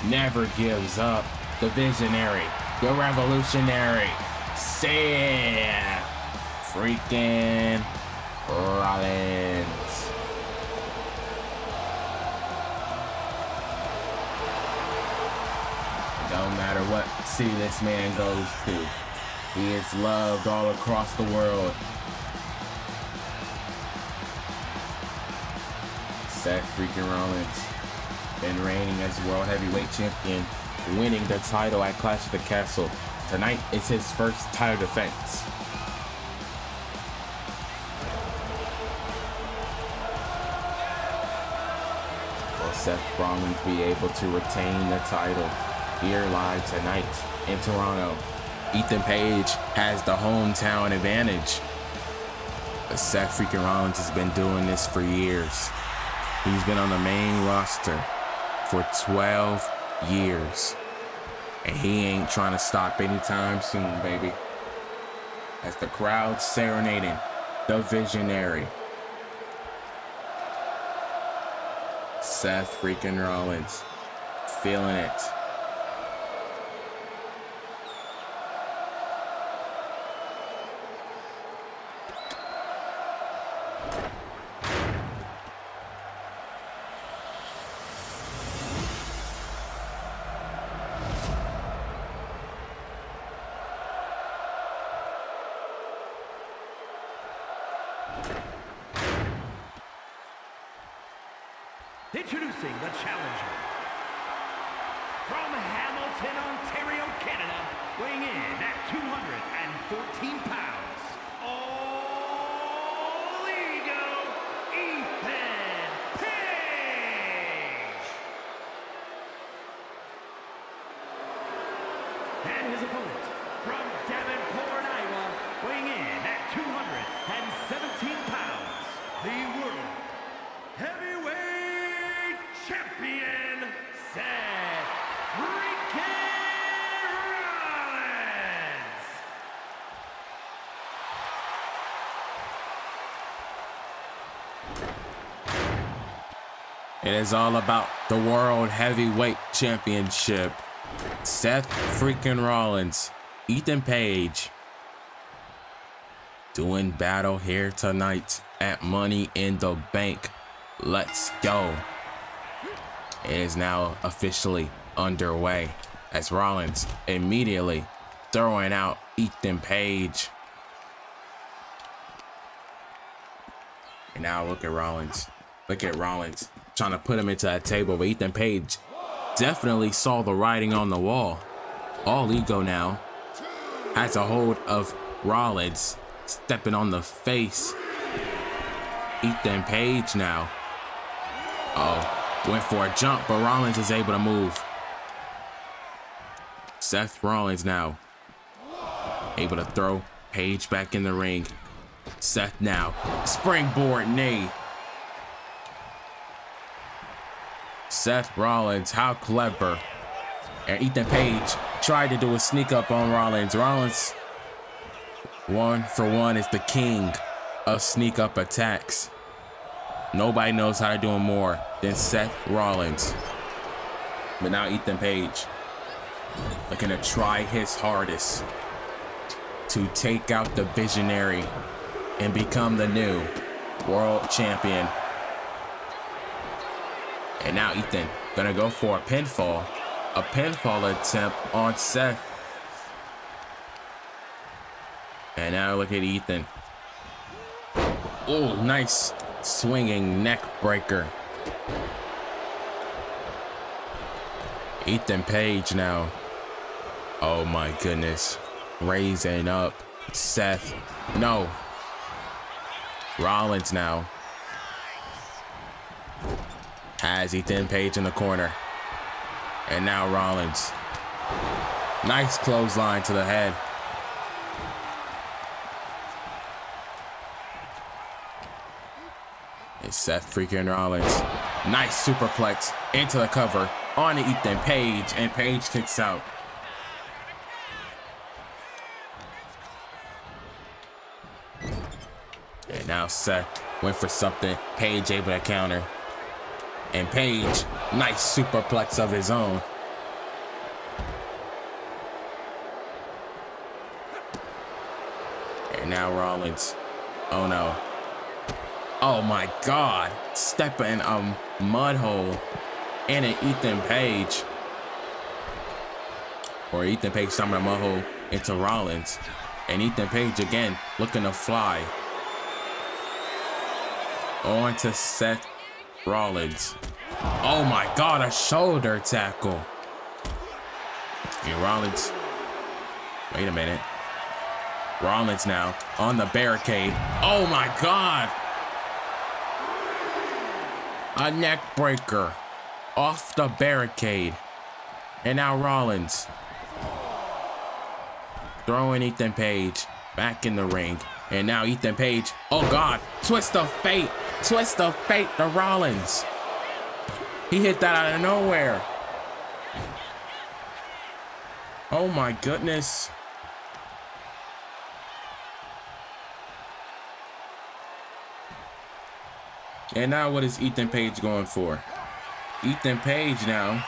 never gives up. The visionary, the revolutionary, Seth freaking Rollins. No matter what city this man goes to, he is loved all across the world. Seth freaking Rollins been reigning as world heavyweight champion, winning the title at Clash of the Castle. Tonight is his first title defense. Will Seth Rollins be able to retain the title? Here live tonight in Toronto. Ethan Page has the hometown advantage. But Seth freaking Rollins has been doing this for years. He's been on the main roster for 12 years. And he ain't trying to stop anytime soon, baby. As the crowd serenading the visionary, Seth freaking Rollins, feeling it. Introducing the challenger. From Hamilton, Ontario, Canada, weighing in at 214 pounds, All Ego, Ethan Page. And his opponent, from Davenport, Iowa, weighing in at 217 pounds, the world heavyweight champion, Seth freaking Rollins. It is all about the World Heavyweight Championship. Seth freaking Rollins, Ethan Page, doing battle here tonight at Money in the Bank. Let's go. It is now officially underway as Rollins immediately throwing out Ethan Page. And now look at Rollins. Look at Rollins trying to put him into that table, but Ethan Page definitely saw the writing on the wall. All Ego now has a hold of Rollins, stepping on the face. Ethan Page now. Went for a jump, but Rollins is able to move. Seth Rollins now able to throw Page back in the ring. Seth now, springboard knee. Seth Rollins, how clever. And Ethan Page tried to do a sneak up on Rollins. Rollins, 1-for-1, is the king of sneak up attacks. Nobody knows how to do it more than Seth Rollins. But now Ethan Page looking to try his hardest to take out the visionary and become the new world champion. And now Ethan gonna go for a pinfall attempt on Seth. And now look at Ethan. Oh, nice swinging neck breaker. Ethan Page now. Oh my goodness. Raising up Seth. No. Rollins now. Has Ethan Page in the corner. And now Rollins. Nice clothesline to the head. It's Seth freaking Rollins. Nice superplex into the cover on Ethan Page, and Page kicks out. And now Seth went for something. Page able to counter. And Page, nice superplex of his own. And now Rollins. Oh no. Oh my God. Stepping a mud hole in an Ethan Page. Or Ethan Page stepping a mud hole into Rollins. And Ethan Page again looking to fly. On to Seth Rollins. Oh my God, a shoulder tackle. And Rollins. Wait a minute. Rollins now on the barricade. Oh my God. A neck breaker off the barricade. And now Rollins throwing Ethan Page back in the ring. And now Ethan Page. Oh God. Twist of fate. Twist of fate to Rollins. He hit that out of nowhere. Oh my goodness. And now what is Ethan Page going for? Ethan Page now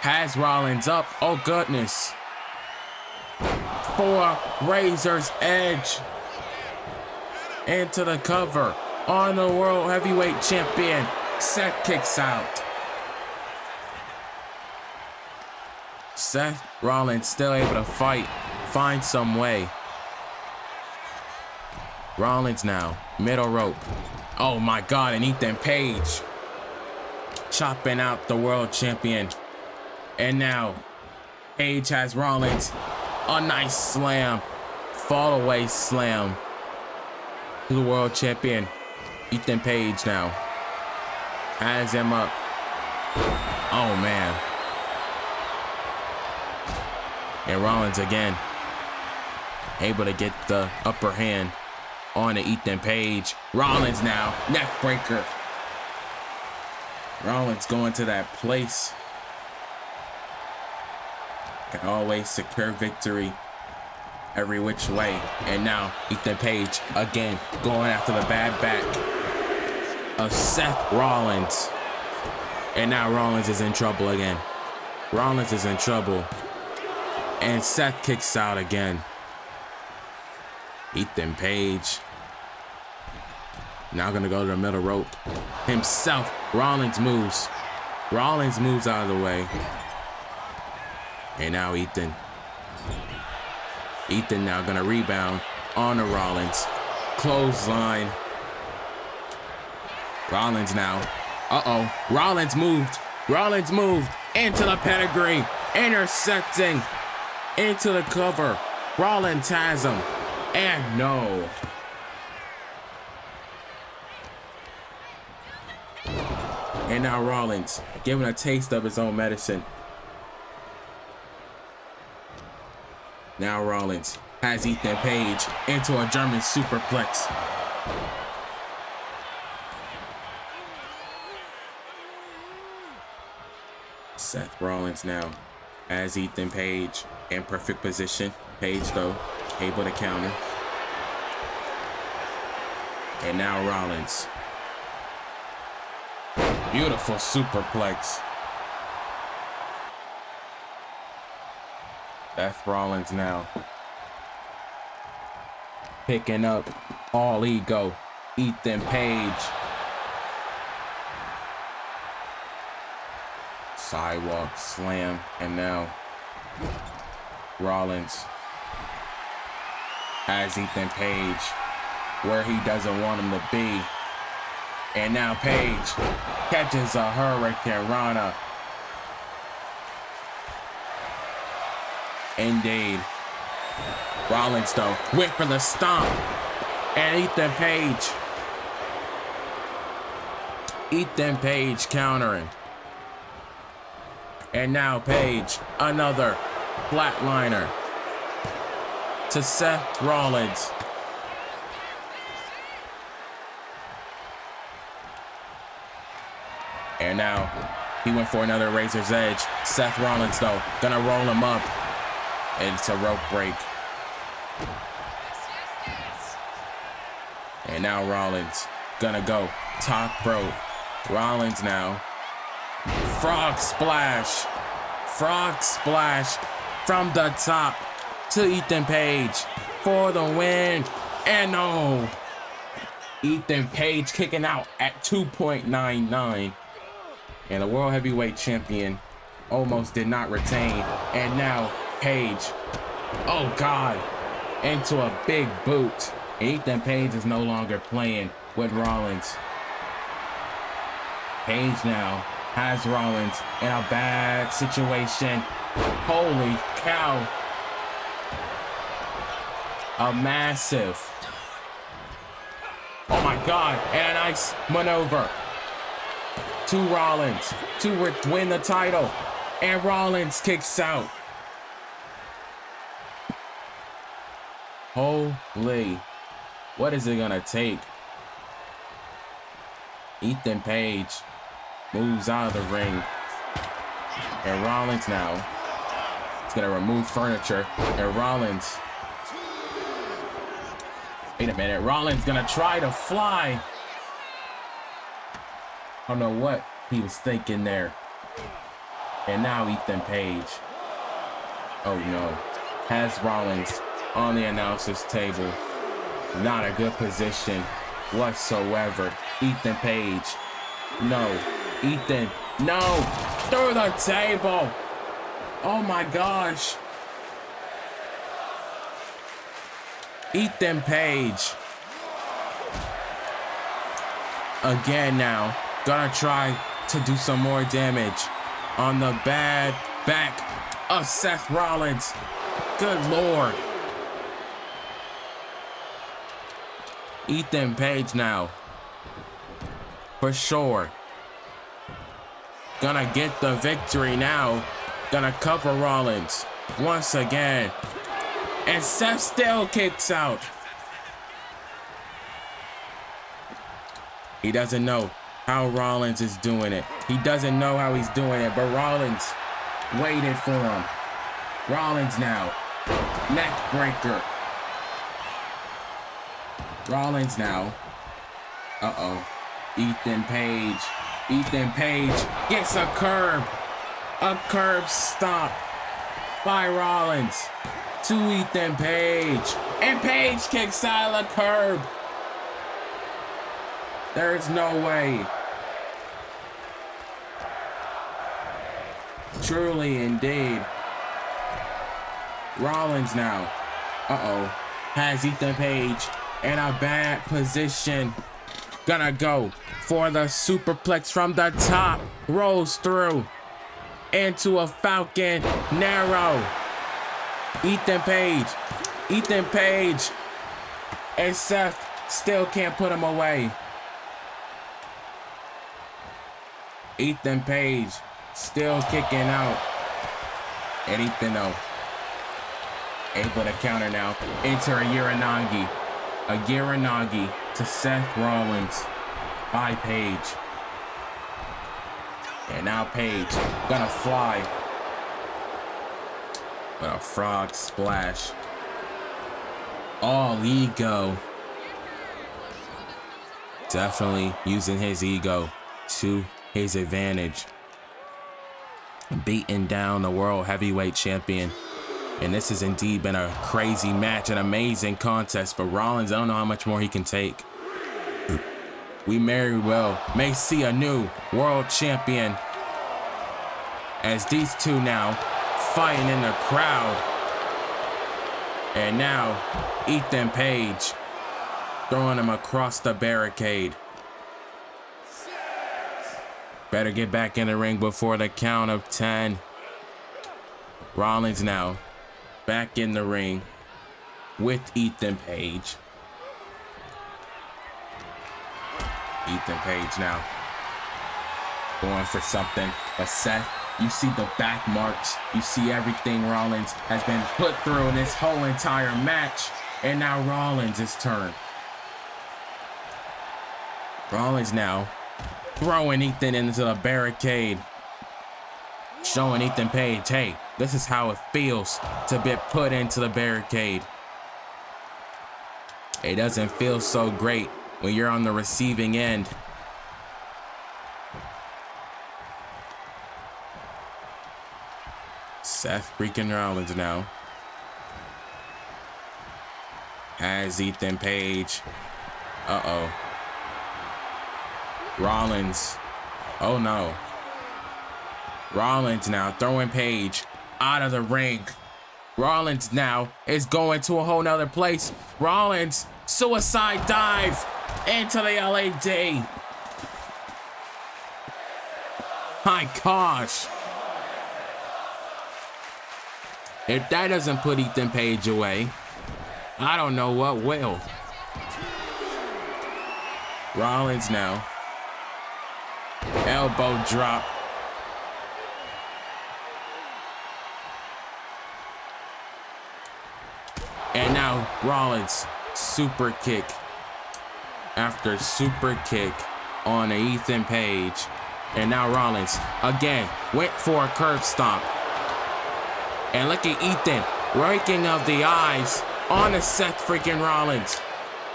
has Rollins up. Oh goodness. For Razor's Edge. Into the cover on the World Heavyweight Champion. Seth kicks out. Seth Rollins still able to fight. Find some way. Rollins now. Middle rope. Oh my God, and Ethan Page chopping out the world champion. And now Page has Rollins. A nice slam. Fall away slam to the world champion. Ethan Page now has him up. Oh man. And Rollins again able to get the upper hand on to Ethan Page. Rollins now, neck breaker. Rollins going to that place. Can always secure victory every which way. And now Ethan Page again going after the bad back of Seth Rollins. And now Rollins is in trouble again. Rollins is in trouble. And Seth kicks out again. Ethan Page now gonna go to the middle rope himself. Rollins moves. Rollins moves out of the way. And now Ethan now gonna rebound on the Rollins. Clothesline. Rollins now. Uh-oh. Rollins moved. Rollins moved into the pedigree. Intercepting into the cover. Rollins has him. And no. And now Rollins giving a taste of his own medicine. Now Rollins has Ethan Page into a German superplex. Seth Rollins now has Ethan Page in perfect position. Page though able to counter. And now Rollins. Beautiful superplex. Seth Rollins now picking up all ego. Ethan Page. Sidewalk slam. And now Rollins has Ethan Page where he doesn't want him to be. And now Page catches a Hurricane Rana. Indeed. Rollins, though, went for the stomp. And Ethan Page countering. And now Page, another flatliner to Seth Rollins. And now he went for another Razor's Edge. Seth Rollins, though, gonna roll him up. And it's a rope break. And now Rollins gonna go top rope. Rollins now. Frog splash from the top to Ethan Page for the win. And no, Ethan Page kicking out at 2.99. And the World Heavyweight Champion almost did not retain. And now Page, oh God, into a big boot. Ethan Page is no longer playing with Rollins. Page now has Rollins in a bad situation. Holy cow. A massive. Oh my God, and a nice maneuver to Rollins to win the title. And Rollins kicks out. Holy. What is it gonna take? Ethan Page moves out of the ring. And Rollins now is gonna remove furniture. And Rollins. Wait a minute. Rollins gonna try to fly. I don't know what he was thinking there. And now Ethan Page. Oh no. Has Rollins on the announcer's table. Not a good position whatsoever. Ethan Page. No. Ethan. No. Through the table. Oh my gosh. Ethan Page. Again now. Gonna try to do some more damage on the bad back of Seth Rollins. Good Lord. Ethan Page now. For sure. Gonna get the victory now. Gonna cover Rollins once again. And Seth still kicks out. He doesn't know how Rollins is doing it. He doesn't know how he's doing it, but Rollins waited for him. Rollins now. Neck breaker. Rollins now. Uh-oh. Ethan Page. Ethan Page gets a curb. A curb stop by Rollins to Ethan Page. And Page kicks out of the curb. There's no way. Truly indeed. Rollins now. Uh-oh. Has Ethan Page in a bad position. Gonna go for the superplex from the top. Rolls through into a Falcon narrow. Ethan Page. Ethan Page. And Seth still can't put him away. Ethan Page still kicking out. And Ethan though able to counter now. Enter a Uranagi. A Uranagi to Seth Rollins by Page. And now Page gonna fly. With a frog splash. All ego. Definitely using his ego to his advantage. Beating down the World Heavyweight Champion. And this has indeed been a crazy match, an amazing contest. But Rollins, I don't know how much more he can take. We very well may see a new world champion. As these two now fighting in the crowd. And now Ethan Page throwing him across the barricade. Better get back in the ring before the count of 10. Rollins now back in the ring with Ethan Page. Ethan Page now going for something, but Seth, you see the back marks, you see everything Rollins has been put through in this whole entire match, and now Rollins' turn. Rollins now throwing Ethan into the barricade, showing Ethan Page, hey, this is how it feels to be put into the barricade. It doesn't feel so great when you're on the receiving end. Seth freaking Rollins now has Ethan Page. Uh-oh. Rollins. Oh no. Rollins now throwing Page out of the ring. Rollins now is going to a whole nother place. Rollins, suicide dive into the LAD. My gosh. If that doesn't put Ethan Page away, I don't know what will. Rollins now. Elbow drop. And now Rollins, super kick after super kick on Ethan Page. And now Rollins again went for a curb stomp. And look at Ethan raking of the eyes on the Seth freaking Rollins.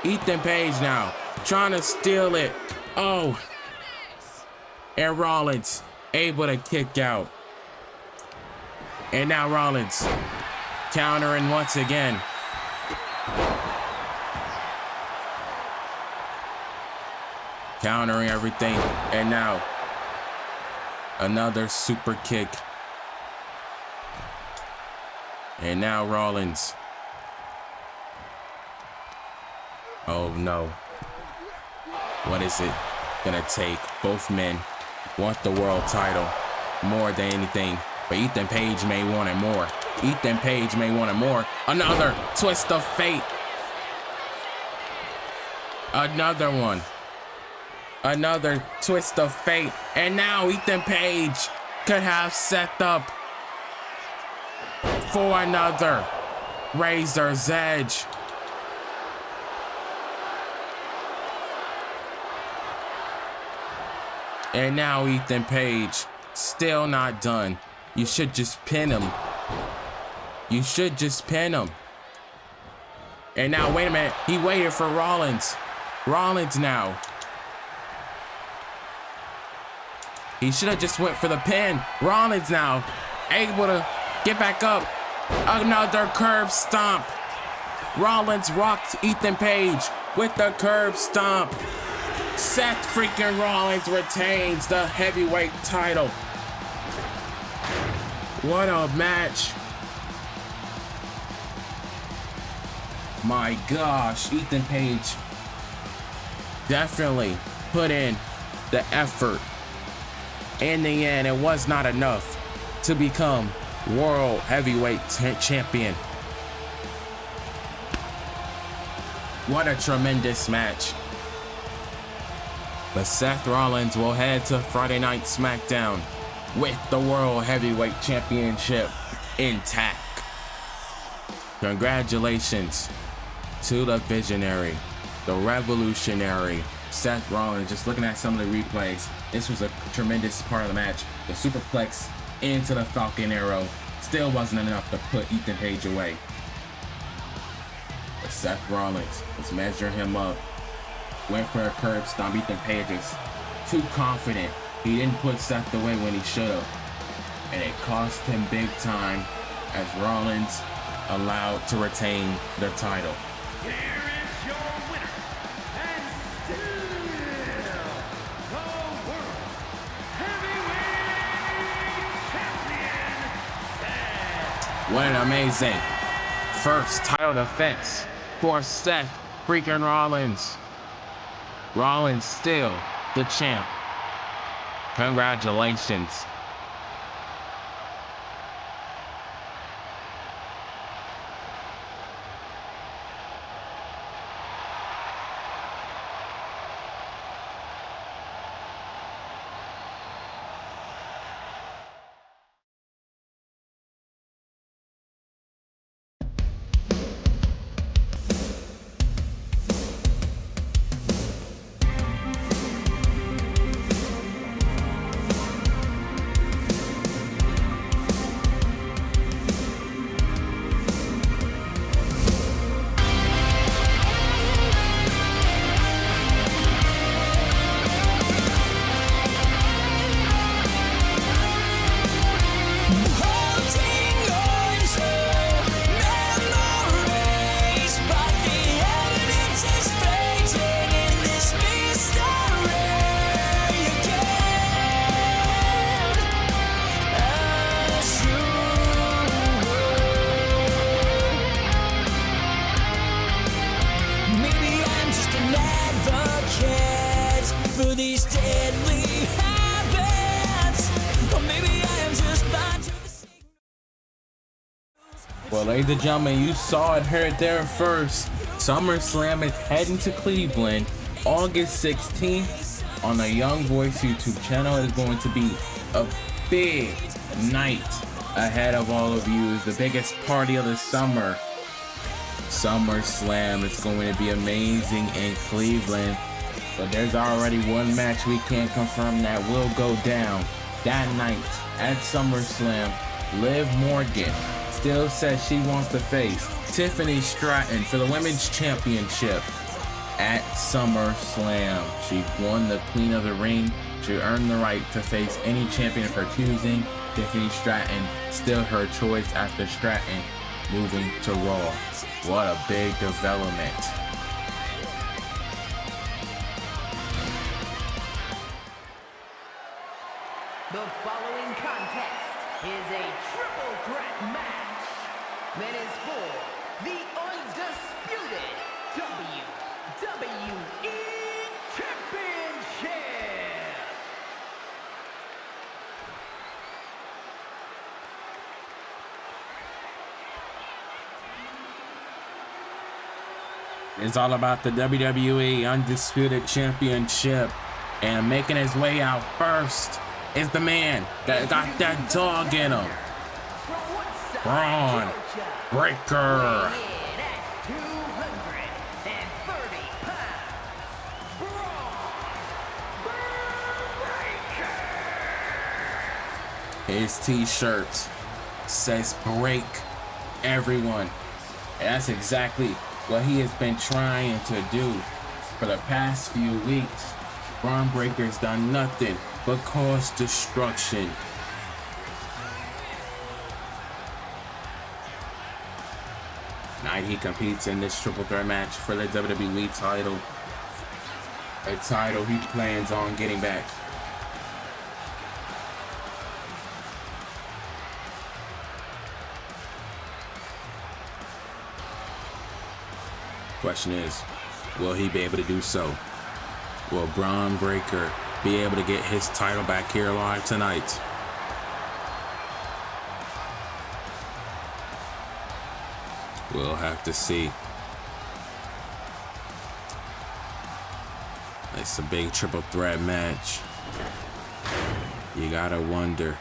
Ethan Page now trying to steal it. Oh. And Rollins able to kick out. And now Rollins countering once again. Countering everything. And now another super kick. And now Rollins. Oh no. What is it gonna take? Both men want the world title more than anything, but Ethan Page may want it more. Ethan Page may want it more. Another twist of fate. Another one. Another twist of fate. And now Ethan Page could have Seth up for another Razor's Edge. And now Ethan Page still not done. You should just pin him. You should just pin him. And now, wait a minute. He waited for Rollins. Rollins now. He should have just went for the pin. Rollins now able to get back up. Another curb stomp. Rollins rocked Ethan Page with the curb stomp. Seth freaking Rollins retains the heavyweight title. What a match. My gosh, Ethan Page definitely put in the effort. In the end, it was not enough to become World Heavyweight Champion. What a tremendous match. But Seth Rollins will head to Friday Night SmackDown with the World Heavyweight Championship intact. Congratulations to the visionary, the revolutionary, Seth Rollins. Just looking at some of the replays, this was a tremendous part of the match. The superplex into the Falcon Arrow still wasn't enough to put Ethan Page away. But Seth Rollins was measuring him up. Went for a curb stomp. Ethan Page was too confident. He didn't put Seth away when he should have. And it cost him big time as Rollins allowed to retain the title. Here is your winner, and still the World Heavyweight Champion, Seth. What an amazing first title defense for Seth freaking Rollins. Rollins still the champ. Congratulations. Well, ladies and gentlemen, you saw it here there first. SummerSlam is heading to Cleveland August 16th on the Young Voice YouTube channel. It's going to be a big night ahead of all of you. It's the biggest party of the summer. SummerSlam is going to be amazing in Cleveland. But there's already one match we can't confirm that will go down that night at SummerSlam. Liv Morgan still says she wants to face Tiffany Stratton for the Women's Championship at SummerSlam. She won the Queen of the Ring. She earned the right to face any champion of her choosing. Tiffany Stratton still her choice after Stratton moving to Raw. What a big development. The following contest is a triple threat match that is for the Undisputed WWE Championship. It's all about the WWE Undisputed Championship. And making his way out first is the man that got that dog in him. Bron Breakker. His t-shirt says break everyone. And that's exactly what he has been trying to do for the past few weeks. Bron Breakker's done nothing but cause destruction. Tonight he competes in this triple threat match for the WWE title. A title he plans on getting back. Question is, will he be able to do so? Will Bron Breakker be able to get his title back here live tonight? We'll have to see. It's a big triple threat match. You gotta wonder,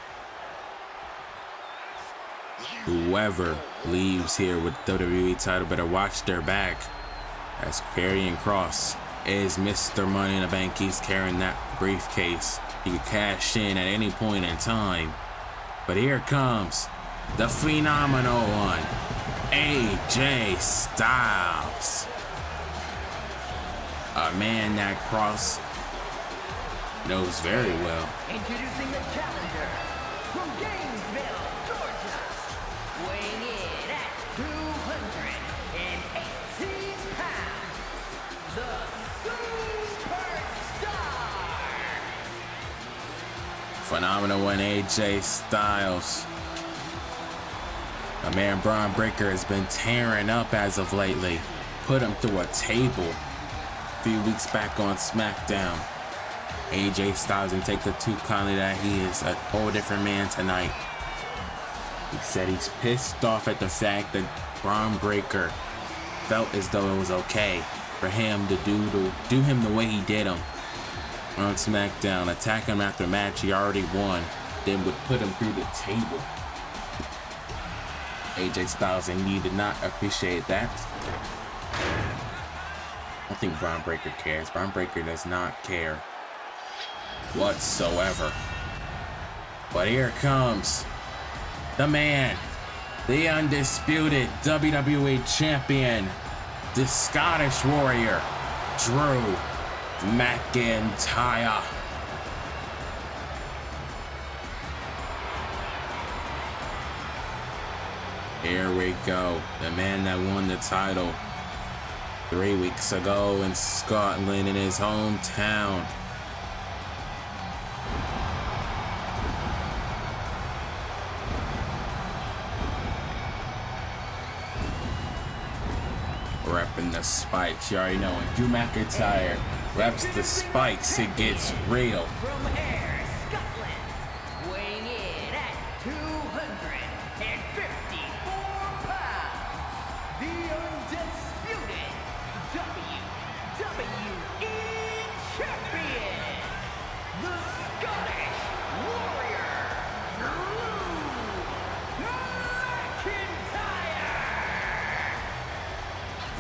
whoever leaves here with WWE title better watch their back, as Karrion Kross is Mr. Money in the Bank. He's carrying that briefcase. He can cash in at any point in time. But here comes the phenomenal one, AJ Styles. A man that Kross knows very well. Introducing the challenger from Gainesville, Georgia, weighing in at 218 pounds, the Phenomenal one, AJ Styles. A man Bron Breakker has been tearing up as of lately. Put him through a table a few weeks back on SmackDown. AJ Styles didn't take it too kindly that he is a whole different man tonight. He said he's pissed off at the fact that Bron Breakker felt as though it was okay for him to do him the way he did him on SmackDown, attack him after a match he already won, then would put him through the table. AJ Styles and he did not appreciate that. I don't think Bron Breakker cares. Bron Breakker does not care whatsoever. But here comes the man, the undisputed WWE champion, the Scottish Warrior, Drew McIntyre. Here we go. The man that won the title 3 weeks ago in Scotland, in his hometown. Repping the spikes, you already know. When Drew McIntyre reps the spikes, it gets real. From Ayr, Scotland, weighing in at 254 pounds,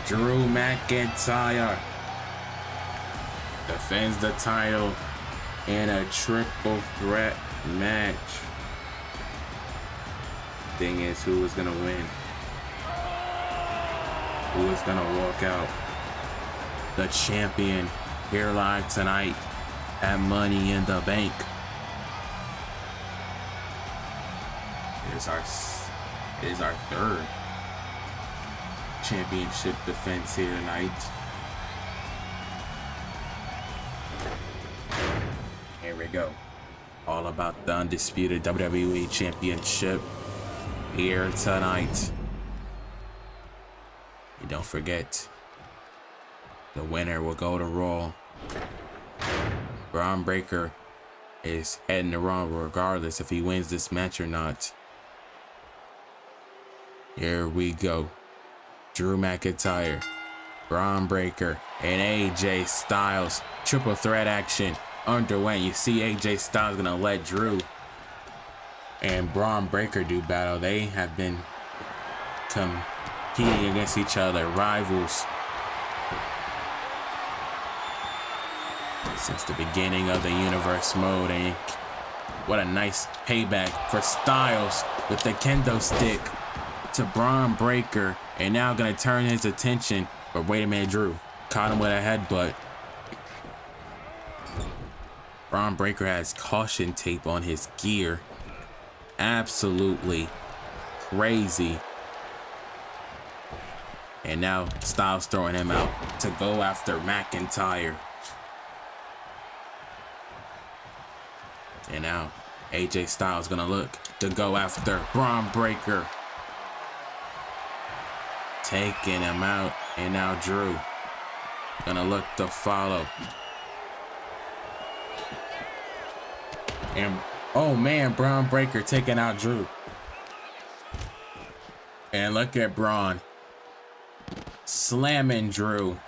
Drew McIntyre defends the title in a triple threat match. Thing is, who is gonna win? Who is gonna walk out? The champion here live tonight at Money in the Bank. It is our third championship defense here tonight. Here we go. All about the Undisputed WWE Championship here tonight. And don't forget, the winner will go to Raw. Bron Breakker is heading to Raw regardless if he wins this match or not. Here we go. Drew McIntyre, Bron Breakker, and AJ Styles. Triple threat action underway. You see AJ Styles gonna let Drew and Bron Breakker do battle. They have been competing against each other, rivals, since the beginning of the universe mode. And what a nice payback for Styles with the kendo stick to Bron Breakker, and now gonna turn his attention. But wait a minute, Drew caught him with a headbutt. Bron Breakker has caution tape on his gear. Absolutely crazy. And now Styles throwing him out to go after McIntyre. And now AJ Styles gonna look to go after Bron Breakker, taking him out. And now Drew gonna look to follow. And oh man, Bron Breakker taking out Drew. And look at Bron slamming Drew.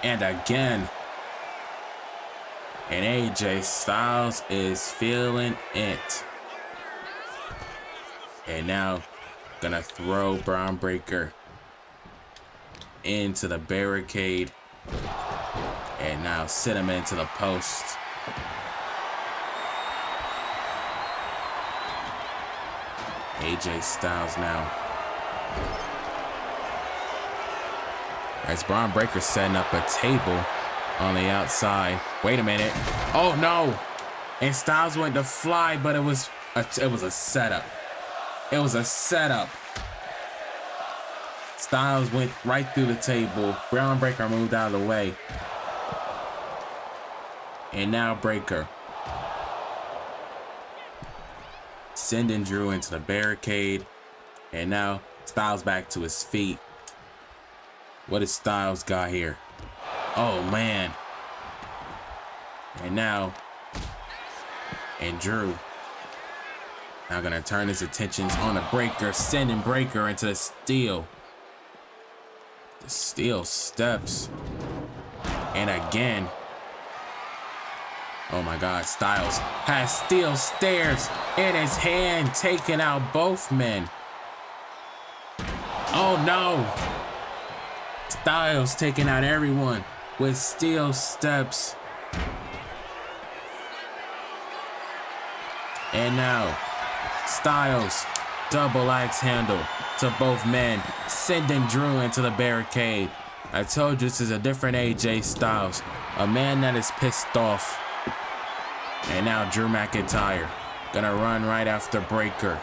And again. And AJ Styles is feeling it. And now gonna throw Bron Breakker into the barricade. And now sit him into the post. AJ Styles now. As Bron Breakker setting up a table on the outside. Wait a minute. Oh no! And Styles went to fly, but it was a setup. It was a setup. Styles went right through the table. Bron Breakker moved out of the way. And now Breakker sending Drew into the barricade. And now Styles back to his feet. What has Styles got here? Oh man. And now, and Drew now gonna turn his attentions on the Breakker, sending Breakker into the steel. The steel steps. And again. Oh my God, Styles has steel stairs in his hand, taking out both men. Oh no. Styles taking out everyone with steel steps. And now, Styles, double axe handle to both men, sending Drew into the barricade. I told you this is a different AJ Styles, a man that is pissed off. And now Drew McIntyre gonna run right after Breakker.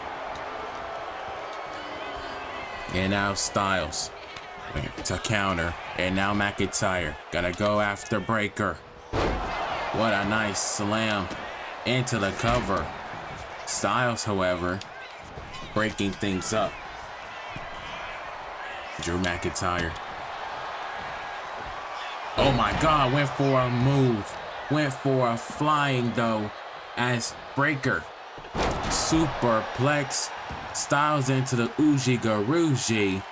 And now Styles to counter. And now McIntyre gonna go after Breakker. What a nice slam into the cover. Styles, however, breaking things up. Drew McIntyre. Oh my God, went for a move. Went for a flying though, as Breakker superplex Styles into the Uji-Garuji.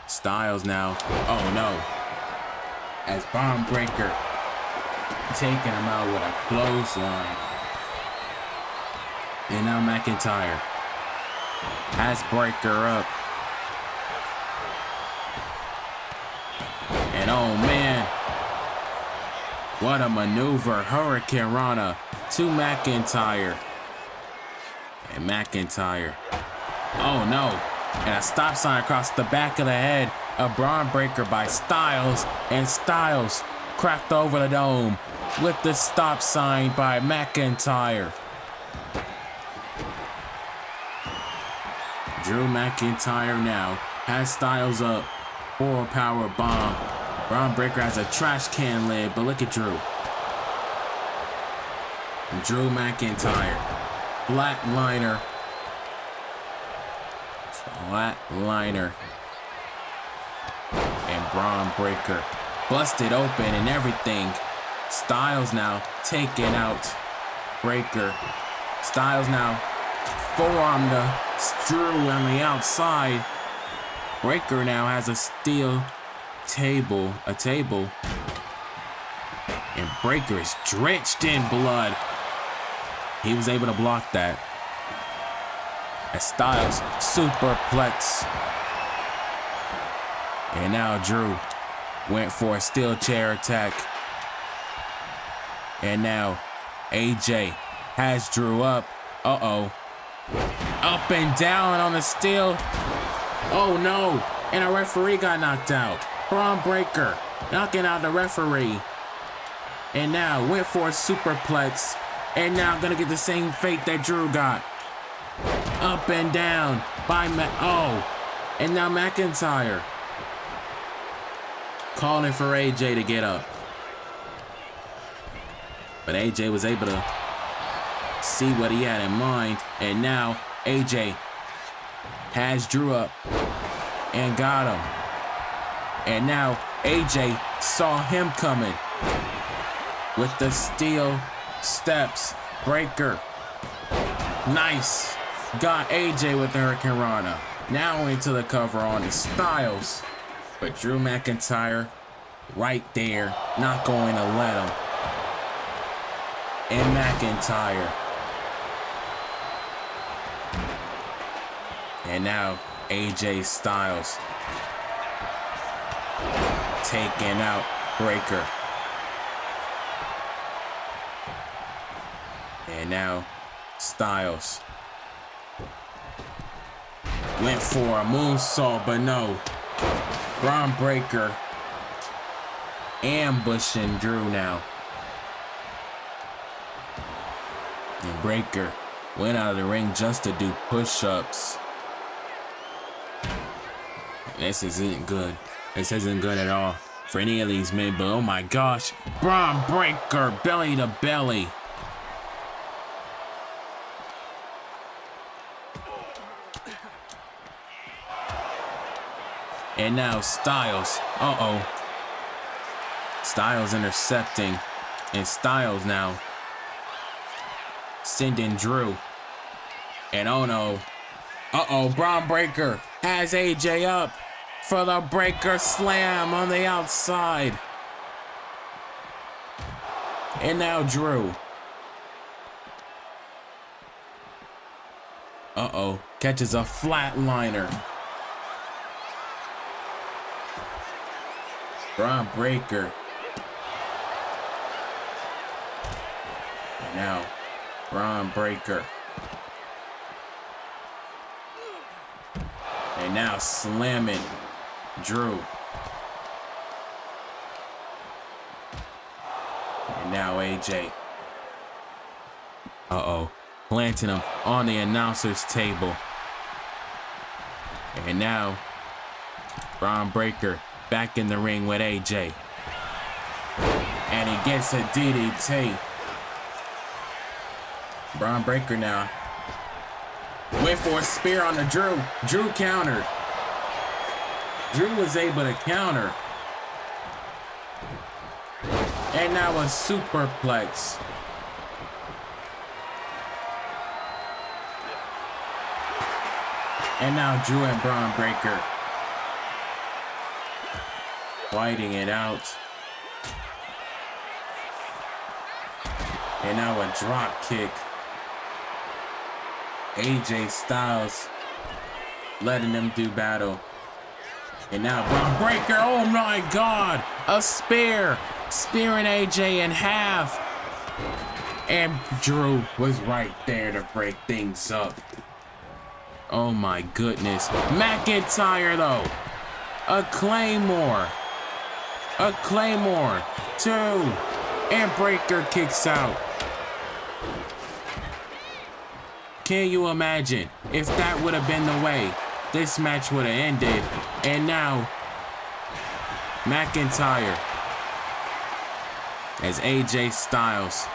Styles now, oh no, as Bron Breakker taking him out with a clothesline. And now McIntyre has Breakker up. And oh man, what a maneuver. Hurricane Rana to McIntyre. And McIntyre. Oh no. And a stop sign across the back of the head. A Braun breaker by Styles. And Styles cracked over the dome with the stop sign by McIntyre. Drew McIntyre now has Styles up for a power bomb. Braun breaker has a trash can lid, but look at Drew. Drew McIntyre. Flatliner. Flatliner. And Braun breaker. Busted open and everything. Styles now taking out Breaker. Styles now forearm to Drew on the outside. Breaker now has a steel table, and Breaker is drenched in blood. He was able to block that. As Styles superplex. And now Drew went for a steel chair attack. And now AJ has Drew up. Uh-oh. Up and down on the steel. Oh no. And a referee got knocked out. Braun breaker knocking out the referee. And now went for a superplex. And now gonna get the same fate that Drew got. Up and down by and now McIntyre calling for AJ to get up. But AJ was able to see what he had in mind. And now AJ has Drew up and got him. And now AJ saw him coming with the steel steps. Breaker. Nice. Got AJ with the Hurricane Rana. Now into the cover on the Styles. But Drew McIntyre right there, not going to let him. And McIntyre. And now AJ Styles taking out Breaker. And now Styles went for a moonsault, but no. Braun breaker ambushing Drew now. And Breaker went out of the ring just to do push-ups. This isn't good. This isn't good at all for any of these men, but oh my gosh. Braun breaker belly to belly. And now Styles. Uh-oh. Styles intercepting. And Styles now sending Drew. And oh no. Uh-oh. Braun breaker has AJ up for the breaker slam on the outside. And now Drew. Uh-oh. Catches a flatliner. Braun breaker. And now Braun breaker. And now slamming Drew. And now AJ. Uh-oh. Planting him on the announcer's table. And now Braun breaker back in the ring with AJ. And he gets a DDT. Braun breaker now went for a spear on the Drew. Drew countered. Drew was able to counter. And now a superplex. And now Drew and Braun breaker fighting it out. And now a drop kick. AJ Styles letting them do battle. And now Braun breaker. Oh my God. A spear. Spearing AJ in half. And Drew was right there to break things up. Oh my goodness. McIntyre though. A Claymore. A Claymore. 2. And Breaker kicks out. Can you imagine if that would have been the way this match would have ended? And now, McIntyre as AJ Styles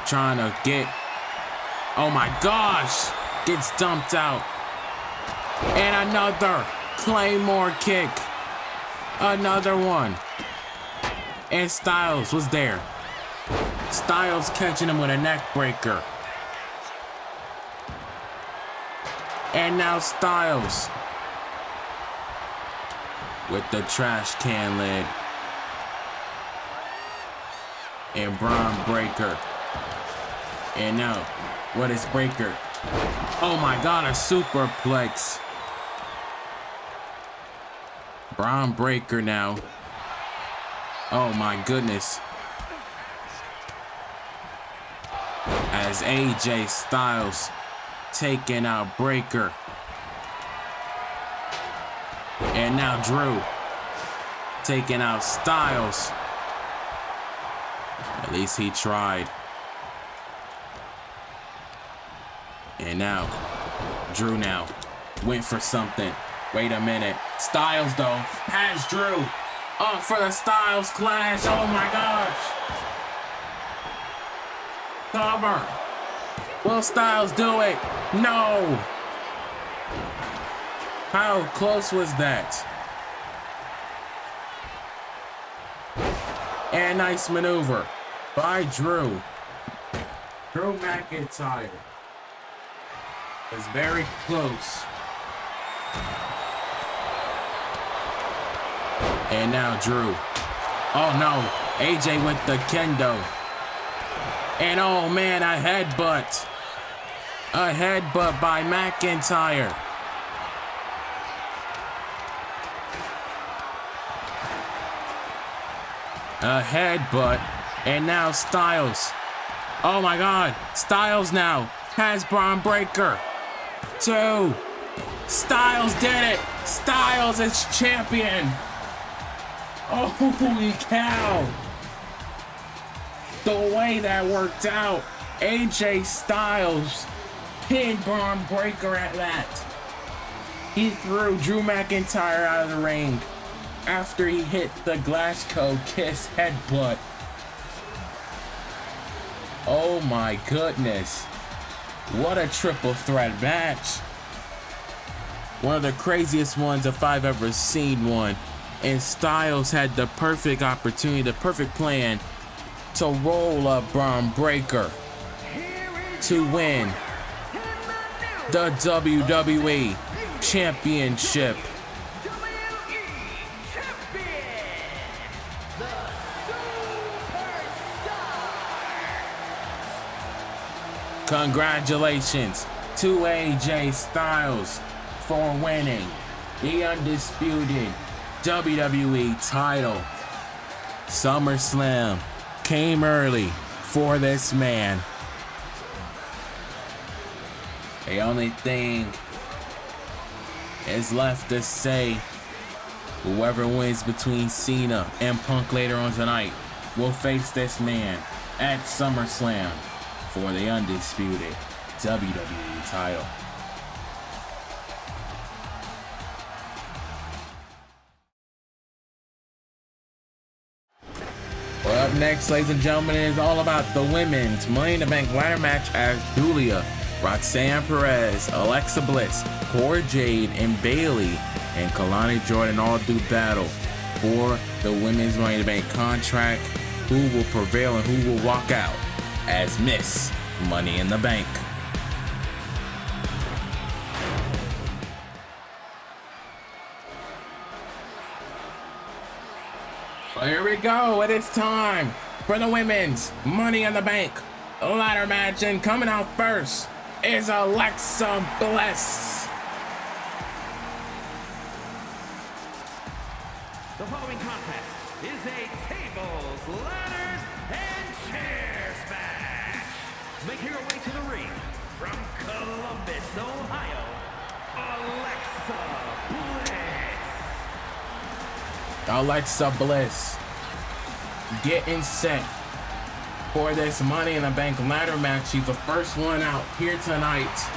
trying to get, oh my gosh, gets dumped out. And another Claymore kick. Another one. And Styles was there. Styles catching him with a neck breaker. And now Styles with the trash can lid. And Bron breaker. And now, what is breaker? Oh my God, a superplex. Bron breaker now. Oh my goodness. As AJ Styles taking out Breaker. And now Drew taking out Styles. At least he tried. And now Drew now went for something. Wait a minute. Styles though has Drew up for the Styles Clash. Oh my gosh. Cover. Will Styles do it? No. How close was that? And nice maneuver by Drew. Drew McIntyre was very close. And now Drew. Oh no, AJ with the kendo. And oh man, a headbutt. A headbutt by McIntyre. A headbutt. And now Styles. Oh my God. Styles now has Bron Breaker. 2. Styles did it. Styles is champion. Oh, holy cow. The way that worked out. AJ Styles pinned Bron Breaker at that. He threw Drew McIntyre out of the ring after he hit the Glasgow Kiss headbutt. Oh my goodness. What a triple threat match. One of the craziest ones if I've ever seen one. And Styles had the perfect opportunity, the perfect plan to roll up Bron Breaker to win the WWE Championship. Congratulations to AJ Styles for winning the Undisputed WWE title. SummerSlam came early for this man. The only thing is left to say, whoever wins between Cena and Punk later on tonight will face this man at SummerSlam for the Undisputed WWE title. Well, up next, ladies and gentlemen, is all about the women's Money in the Bank ladder match as Giulla, Roxanne, Perez, Alexa Bliss, Cora, Jade, and Bayley and Kelani Jordan all do battle for the women's Money in the Bank contract. Who will prevail and who will walk out as Miss Money in the Bank? Well, here we go. It is time for the women's Money in the Bank ladder match, and coming out first is Alexa Bliss. The following contest is a making her way to the ring from Columbus, Ohio, Alexa Bliss. Alexa Bliss getting set for this Money in the Bank ladder match. She's the first one out here tonight.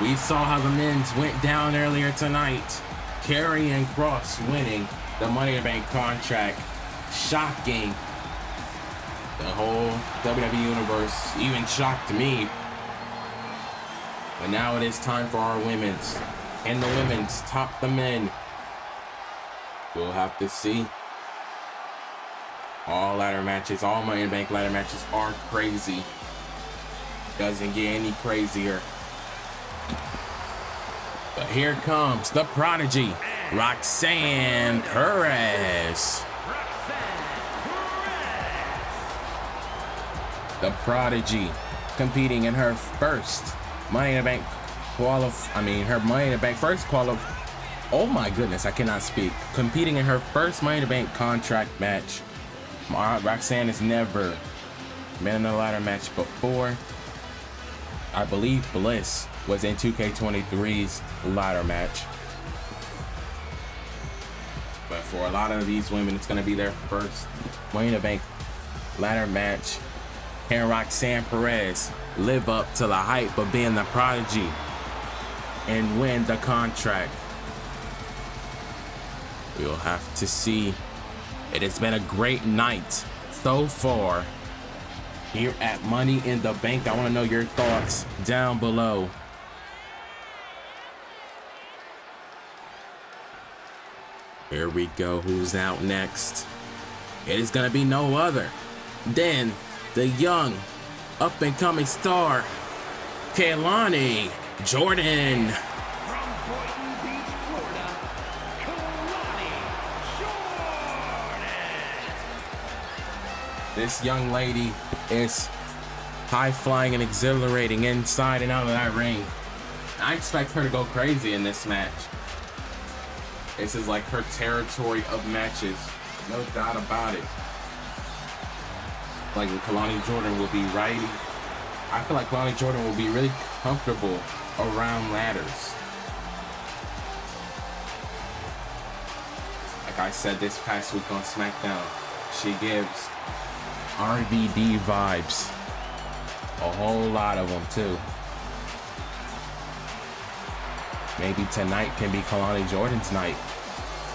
We saw how the men's went down earlier tonight. Karrion Kross winning the Money in the Bank contract. Shocking. The whole WWE universe, even shocked me. But now it is time for our women's. And the women's top the men. We'll have to see. All ladder matches, all Money in the Bank ladder matches are crazy. Doesn't get any crazier. But here comes the prodigy, Roxanne Perez. The prodigy competing in her first Money in the Bank her Money in the Bank first oh my goodness, I cannot speak. Competing in her first Money in the Bank contract match. Roxanne has never been in a ladder match before. I believe Bliss was in 2K23's ladder match. But for a lot of these women, it's going to be their first Money in the Bank ladder match. Can Roxanne Perez live up to the hype of being the prodigy and win the contract? We'll have to see. It has been a great night so far here at Money in the Bank. I want to know your thoughts down below. Here we go. Who's out next? It is going to be no other than the young up-and-coming star, Kelani Jordan. From Boynton Beach, Florida, Kelani Jordan. This young lady is high-flying and exhilarating inside and out of that ring. I expect her to go crazy in this match. This is like her territory of matches, no doubt about it. Like Kelani Jordan will be right. I feel like Kelani Jordan will be really comfortable around ladders. Like I said this past week on SmackDown, she gives RVD vibes. A whole lot of them too. Maybe tonight can be Kelani Jordan's night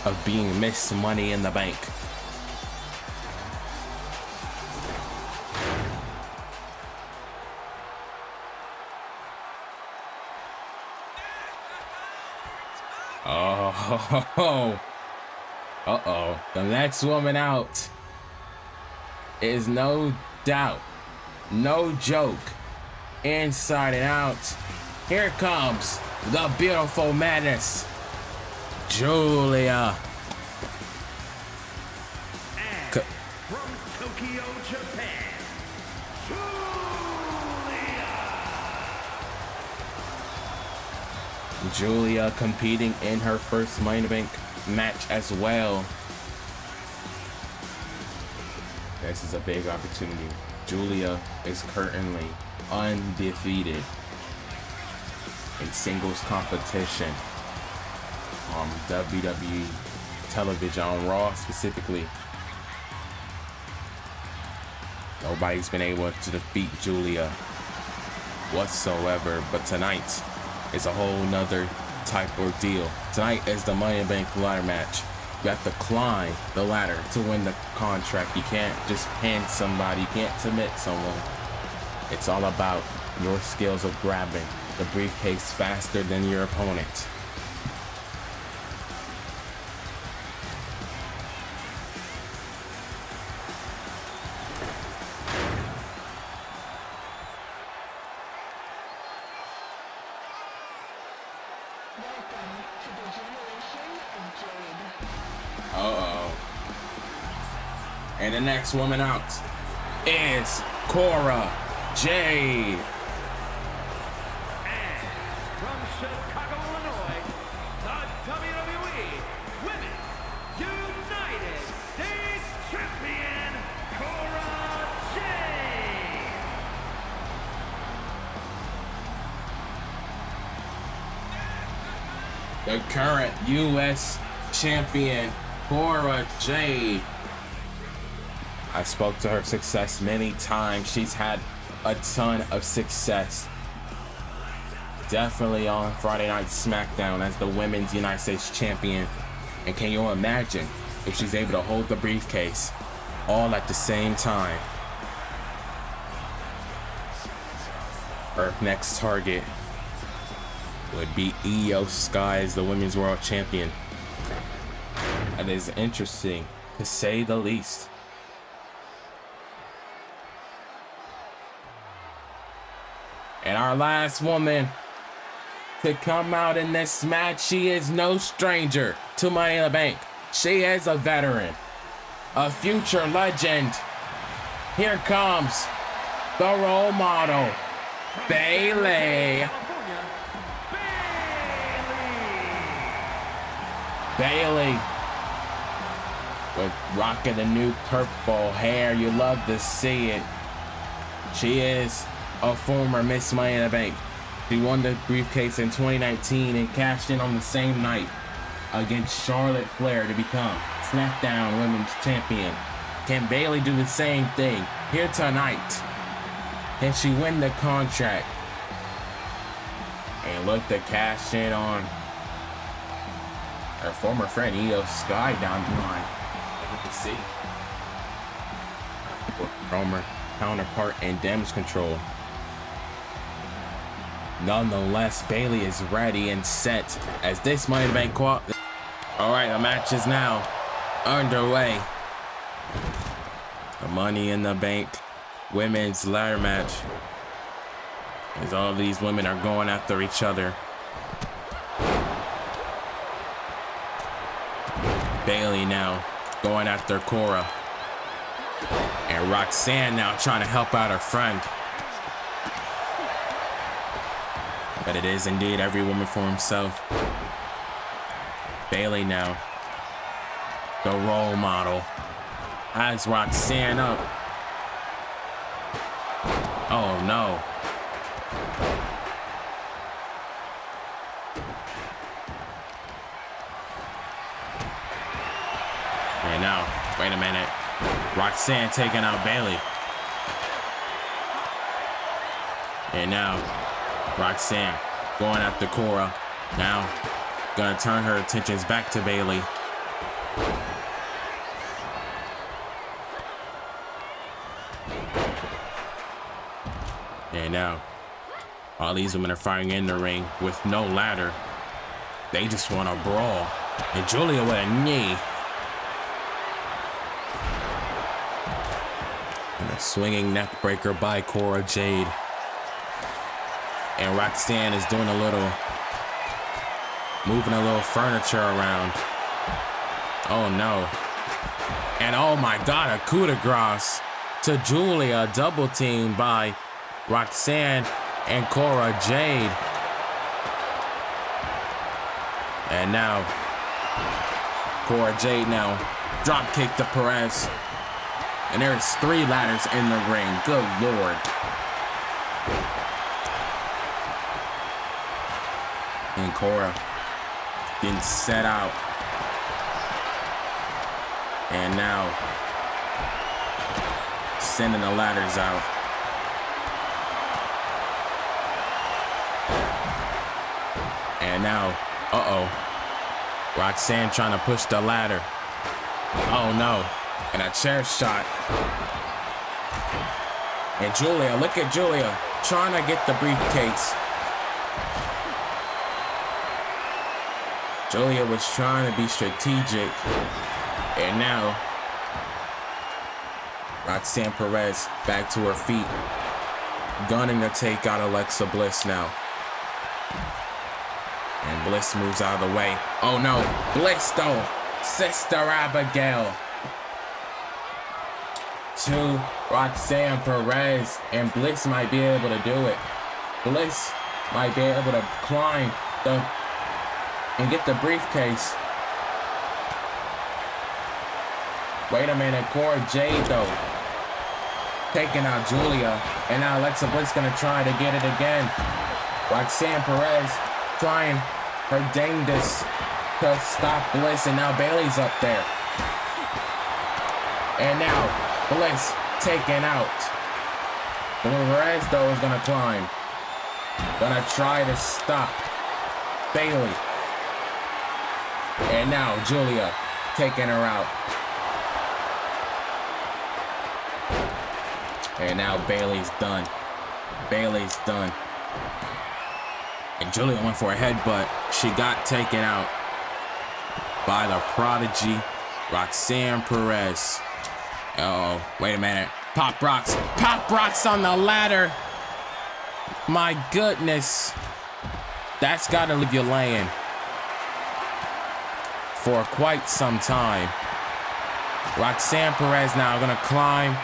of being Miss Money in the Bank. Uh-oh. The next woman out is no doubt, no joke, inside and out. Here comes the beautiful madness, Giulla. And from Tokyo, Japan, Giulla competing in her first Money in the Bank match as well. This is a big opportunity. Giulla is currently undefeated in singles competition on WWE television, on Raw specifically. Nobody's been able to defeat Giulla whatsoever, but tonight is a whole nother type of deal. Tonight is the Money in the Bank ladder match. You have to climb the ladder to win the contract. You can't just pin somebody. You can't submit someone. It's all about your skills of grabbing the briefcase faster than your opponent. And the next woman out is Cora, Jade. And from Chicago, Illinois, the WWE Women's United States Champion, Cora Jade. the current U.S. champion, Cora Jade. I spoke to her success many times. She's had a ton of success. Definitely on Friday Night SmackDown as the Women's United States Champion. And can you imagine if she's able to hold the briefcase all at the same time? Her next target would be Io Sky as the Women's World Champion. That is interesting, to say the least. And our last woman to come out in this match, she is no stranger to Money in the Bank. She is a veteran, a future legend. Here comes the role model, Bayley. Bayley with rocking the new purple hair. You love to see it. She is a former Miss Money in the Bank. She won the briefcase in 2019 and cashed in on the same night against Charlotte Flair to become SmackDown Women's Champion. Can Bayley do the same thing here tonight? Can she win the contract and look to cash in on her former friend Io Sky down the line? Good to see. Former counterpart in Damage Control. Nonetheless, Bayley is ready and set as this Money in the Bank All right, the match is now underway. The Money in the Bank women's ladder match, as all of these women are going after each other. Bayley now going after Cora, and Roxanne now trying to help out her friend. But it is indeed every woman for himself. Bayley now, the role model, has Roxanne up. Oh no. And now, wait a minute. Roxanne taking out Bayley. And now, Roxanne going after Cora. Now, gonna turn her attentions back to Bayley. And now, all these women are fighting in the ring with no ladder. They just want to brawl. And Giulla with a knee. And a swinging neck breaker by Cora Jade. And Roxanne is doing moving a little furniture around. Oh no. And oh my God, a coup de grace to Giulla, double team by Roxanne and Cora Jade. And now, Cora Jade now drop kick to Perez. And there's 3 ladders in the ring. Good Lord. And Cora getting set out. And now sending the ladders out. And now, Roxanne trying to push the ladder. Oh no, and a chair shot. And Giulla, look at Giulla, trying to get the briefcase. Giulla was trying to be strategic. And now, Roxanne Perez back to her feet. Gunning to take out Alexa Bliss now. And Bliss moves out of the way. Oh no, Bliss though. Sister Abigail. To Roxanne Perez. And Bliss might be able to do it. Bliss might be able to climb and get the briefcase. Wait a minute, Cora Jade though. Taking out Giulla. And now Alexa Bliss gonna try to get it again. Roxanne Perez trying her dangest to stop Bliss, and now Bayley's up there. And now Bliss taken out. Perez though is gonna climb. Gonna try to stop Bayley. And now Giulla taking her out. And now Bayley's done. Bayley's done. And Giulla went for a headbutt. She got taken out by the prodigy, Roxanne Perez. Uh-oh, wait a minute. Pop rocks. Pop rocks on the ladder. My goodness. That's gotta leave you laying for quite some time. Roxanne Perez now gonna climb.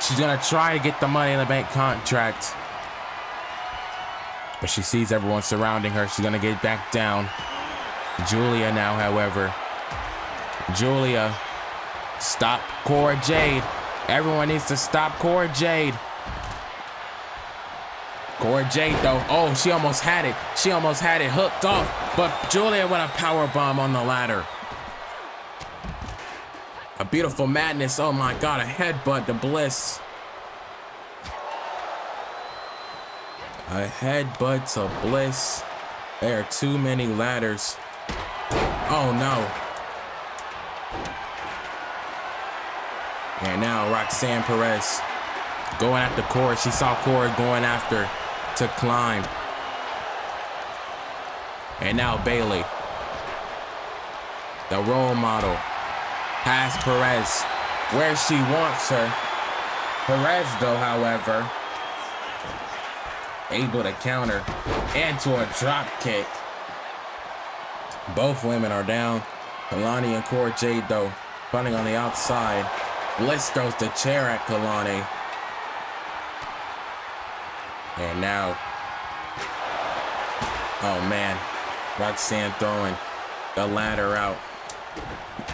She's gonna try to get the Money in the Bank contract. But she sees everyone surrounding her. She's gonna get back down. Giulla now, however. Giulla, stop Cora Jade. Everyone needs to stop Cora Jade. Cora Jade though, oh, she almost had it. She almost had it hooked off, but Giulla with a power bomb on the ladder. A beautiful madness, oh my God, a headbutt to Bliss. A headbutt to Bliss. There are too many ladders. Oh no. And now Roxanne Perez going after Cora. She saw Cora going after to climb. And now Bayley, the role model, has Perez where she wants her. Perez though, however, able to counter into a drop kick. Both women are down. Kelani and Cora Jade though, running on the outside. Bliss throws the chair at Kelani. And now, oh man, Roxanne throwing the ladder out.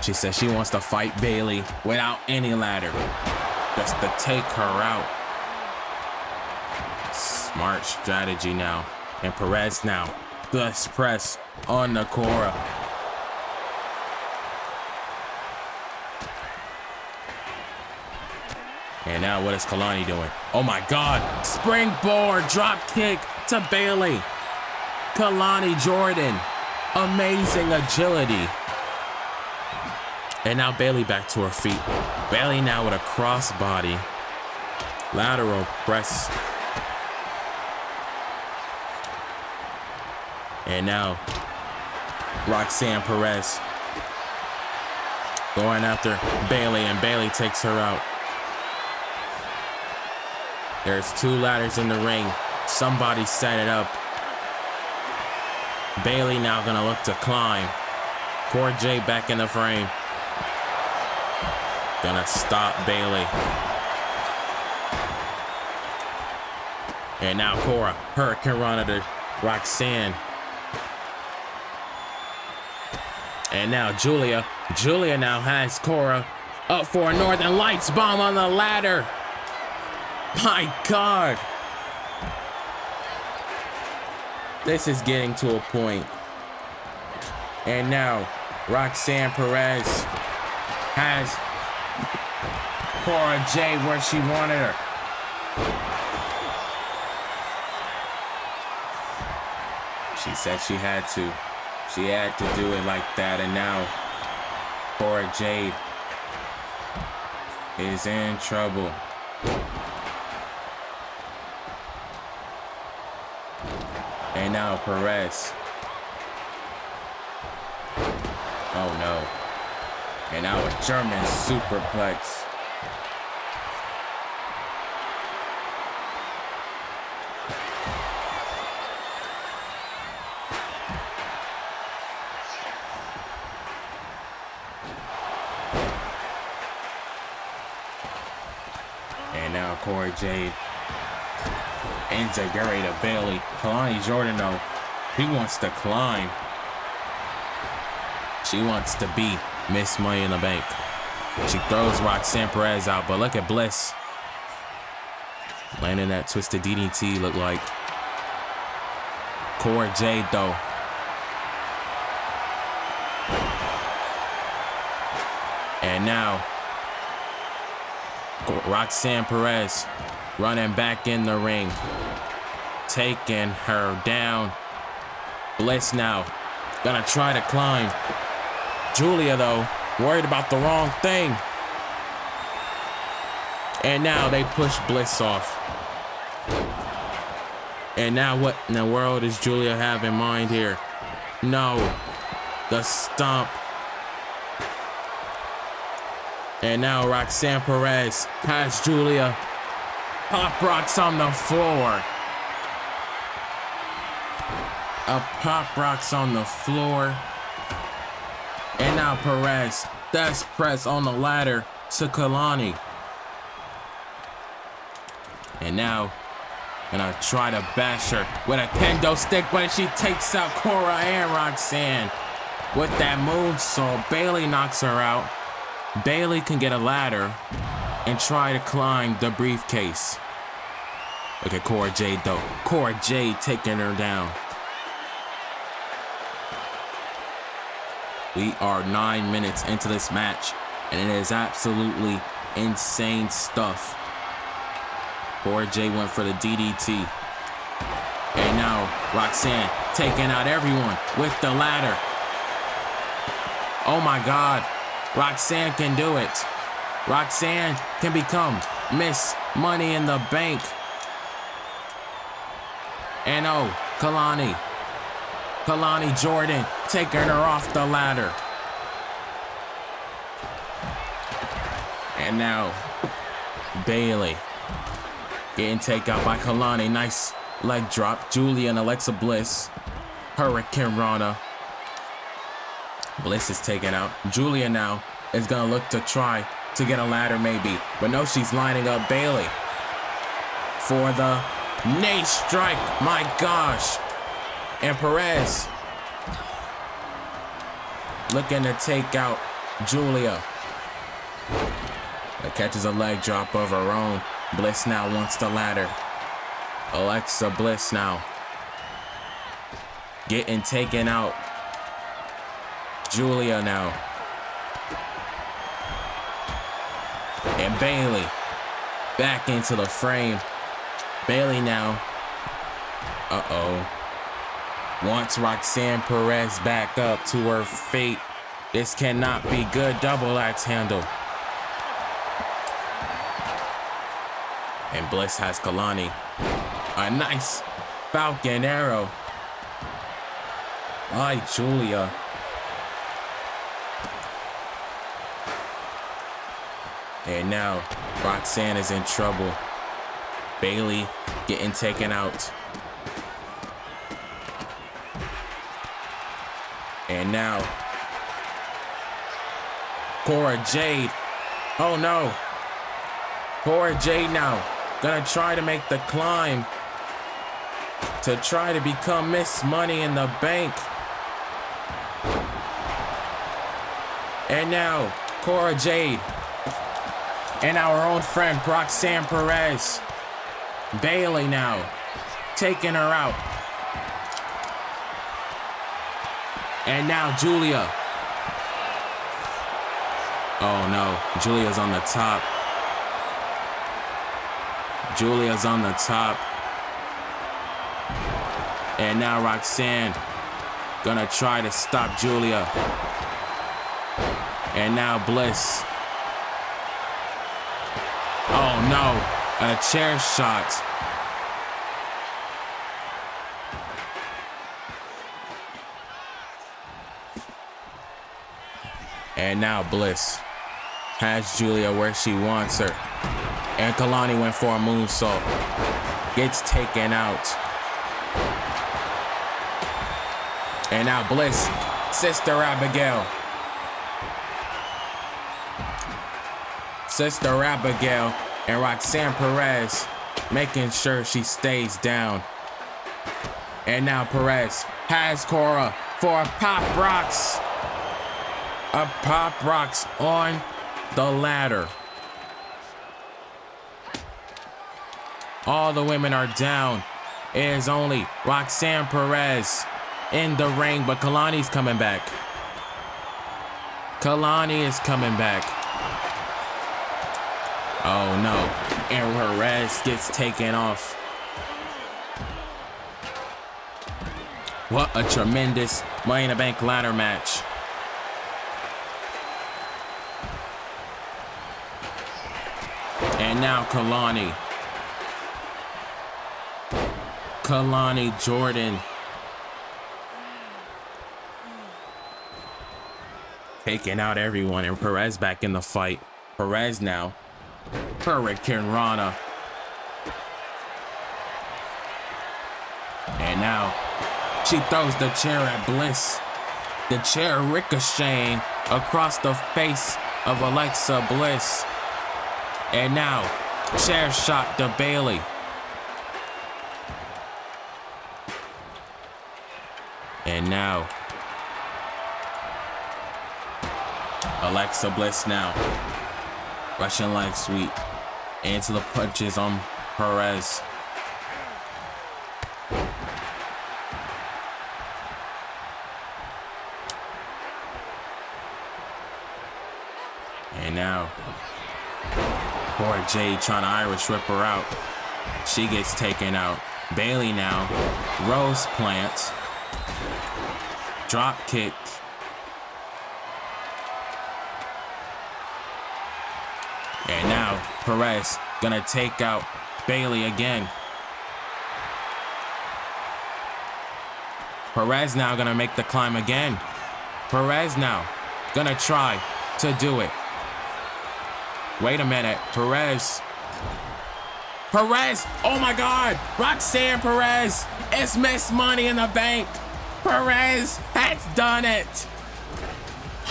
She says she wants to fight Bayley without any ladder, just to take her out. Smart strategy now. And Perez now, Gus press on the Cora. And now what is Kelani doing? Oh my God, springboard drop kick to Bayley. Kelani Jordan, amazing agility. And now Bayley back to her feet. Bayley now with a crossbody. Lateral press. And now Roxanne Perez going after Bayley, and Bayley takes her out. There's two ladders in the ring. Somebody set it up. Bayley now gonna look to climb. Cora Jade back in the frame. Gonna stop Bayley. And now Cora, Hurricane Rana to Roxanne. And now Giulla. Giulla now has Cora up for a Northern Lights bomb on the ladder. My God. This is getting to a point. And now Roxanne Perez has Cora Jade where she wanted her. She said she had to. She had to do it like that, and now Cora Jade is in trouble. And now Perez. Oh no. And now a German superplex. And now Cora Jade integrate to Bayley. Kelani Jordan though, he wants to climb. She wants to be Miss Money in the Bank. She throws Roxanne Perez out, but look at Bliss. Landing that twisted DDT look like. Cora Jade though, And now, Roxanne Perez running back in the ring, taking her down. Bliss now gonna try to climb. Giulla, though, worried about the wrong thing. And now they push Bliss off. And now what in the world does Giulla have in mind here? No, the stomp. And now Roxanne Perez has Giulla. Pop rocks on the floor. A pop rocks on the floor. And now Perez does press on the ladder to Kelani. And now gonna try to bash her with a kendo stick, but she takes out Cora and Roxanne with that moonsault. Bayley knocks her out. Bayley can get a ladder and try to climb the briefcase. Look at Cora Jade though. Cora Jade taking her down. We are 9 minutes into this match, and it is absolutely insane stuff. Cora Jade went for the DDT. And now Roxanne taking out everyone with the ladder. Oh my God. Roxanne can do it. Roxanne can become Miss Money in the Bank. And oh, Kelani Jordan taking her off the ladder. And now Bayley getting taken out by Kelani. Nice leg drop. Giulla and Alexa Bliss. Hurricane Rana. Bliss is taken out. Giulla now is gonna look to try to get a ladder maybe. But no, she's lining up Bayley for the knee strike. My gosh. And Perez looking to take out Giulla. That catches a leg drop of her own. Bliss now wants the ladder. Alexa Bliss now getting taken out. Giulla now. And Bayley back into the frame. Bayley now. Uh-oh. Wants Roxanne Perez back up to her feet. This cannot be good. Double axe handle. And Bliss has Kelani. A nice Falcon arrow. By Giulla. And now Roxanne is in trouble. Bayley getting taken out. And now Cora Jade. Oh no. Cora Jade now gonna try to make the climb to try to become Miss Money in the Bank. And now Cora Jade and our own friend Roxanne Perez. Bayley now taking her out. And now Giulla. Oh no, Giulia's on the top. Giulia's on the top. And now Roxanne gonna try to stop Giulla. And now Bliss. Oh no, a chair shot. And now Bliss has Giulla where she wants her. And Kelani went for a moonsault. Gets taken out. And now Bliss, Sister Abigail. Sister Abigail and Roxanne Perez making sure she stays down. And now Perez has Cora for a pop rocks. A pop rocks on the ladder. All the women are down. It is only Roxanne Perez in the ring, but Kelani's coming back. Kelani is coming back. Oh no, and Perez gets taken off. What a tremendous Money in the Bank ladder match. And now Kelani. Jordan. Taking out everyone, and Perez back in the fight. Perez now. Hurricane Rana. And now she throws the chair at Bliss. The chair ricocheting across the face of Alexa Bliss. And now, chair shot to Bayley. And now, Alexa Bliss now. Russian leg sweep into the punches on Perez. And now, poor Jade trying to Irish whip her out. She gets taken out. Bayley now, rose plant, drop kick. And now Perez gonna take out Bayley again. Perez now gonna make the climb again. Perez now gonna try to do it. Wait a minute, Perez, oh my God, Roxanne Perez is Miss Money in the Bank. Perez has done it.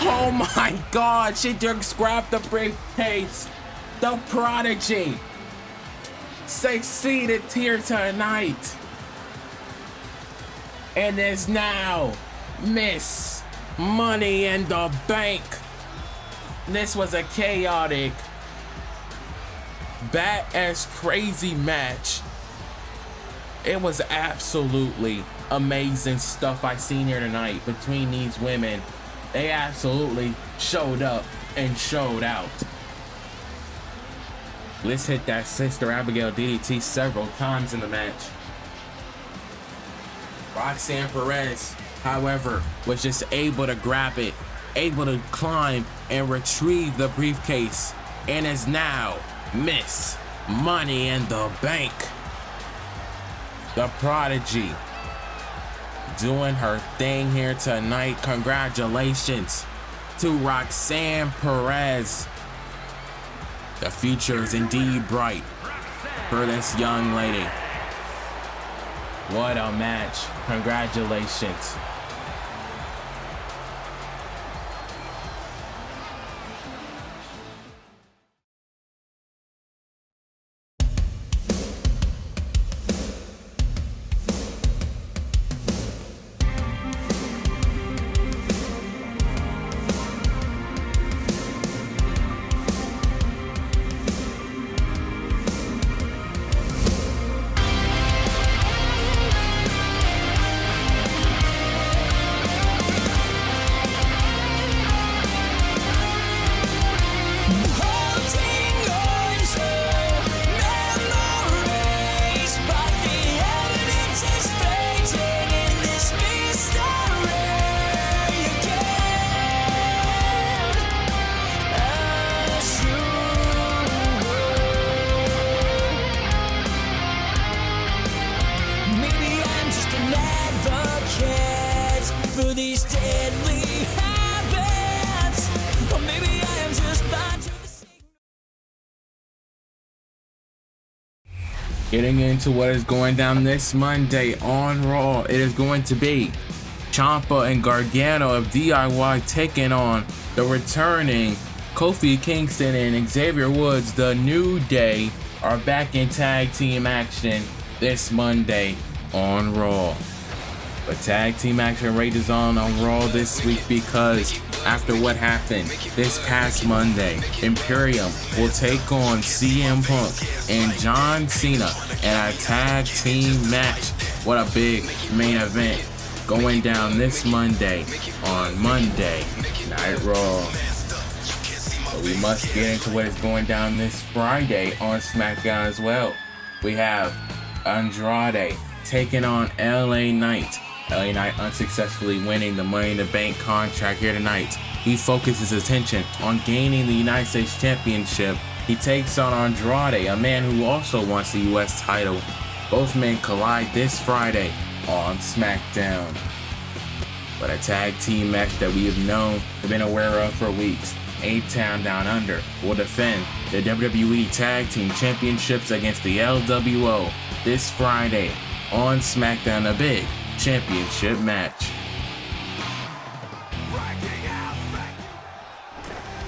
Oh my God, she just grabbed the briefcase. The Prodigy succeeded here tonight and is now Miss Money in the Bank. This was a chaotic, badass crazy match. It was absolutely amazing stuff I seen here tonight between these women. They absolutely showed up and showed out. Bliss hit that Sister Abigail DDT several times in the match. Roxanne Perez, however, was just able to grab it, able to climb and retrieve the briefcase, and is now Miss Money in the Bank. The Prodigy doing her thing here tonight. Congratulations to Roxanne Perez. The future is indeed bright for this young lady. What a match. Congratulations. Getting into what is going down this Monday on Raw, it is going to be Ciampa and Gargano of DIY taking on the returning Kofi Kingston and Xavier Woods. The New Day are back in tag team action this Monday on Raw. But tag team action rated on Raw this week because after what happened this past Monday, Imperium will take on CM Punk and John Cena in a tag team match. What a big main event going down this Monday on Monday Night Raw. But we must get into what is going down this Friday on SmackDown as well. We have Andrade taking on LA Knight. LA Knight unsuccessfully winning the Money in the Bank contract here tonight. He focuses his attention on gaining the United States Championship. He takes on Andrade, a man who also wants the US title. Both men collide this Friday on SmackDown. But a tag team match that we have known and been aware of for weeks. A-Town Down Under will defend the WWE Tag Team Championships against the LWO this Friday on SmackDown, a big championship match.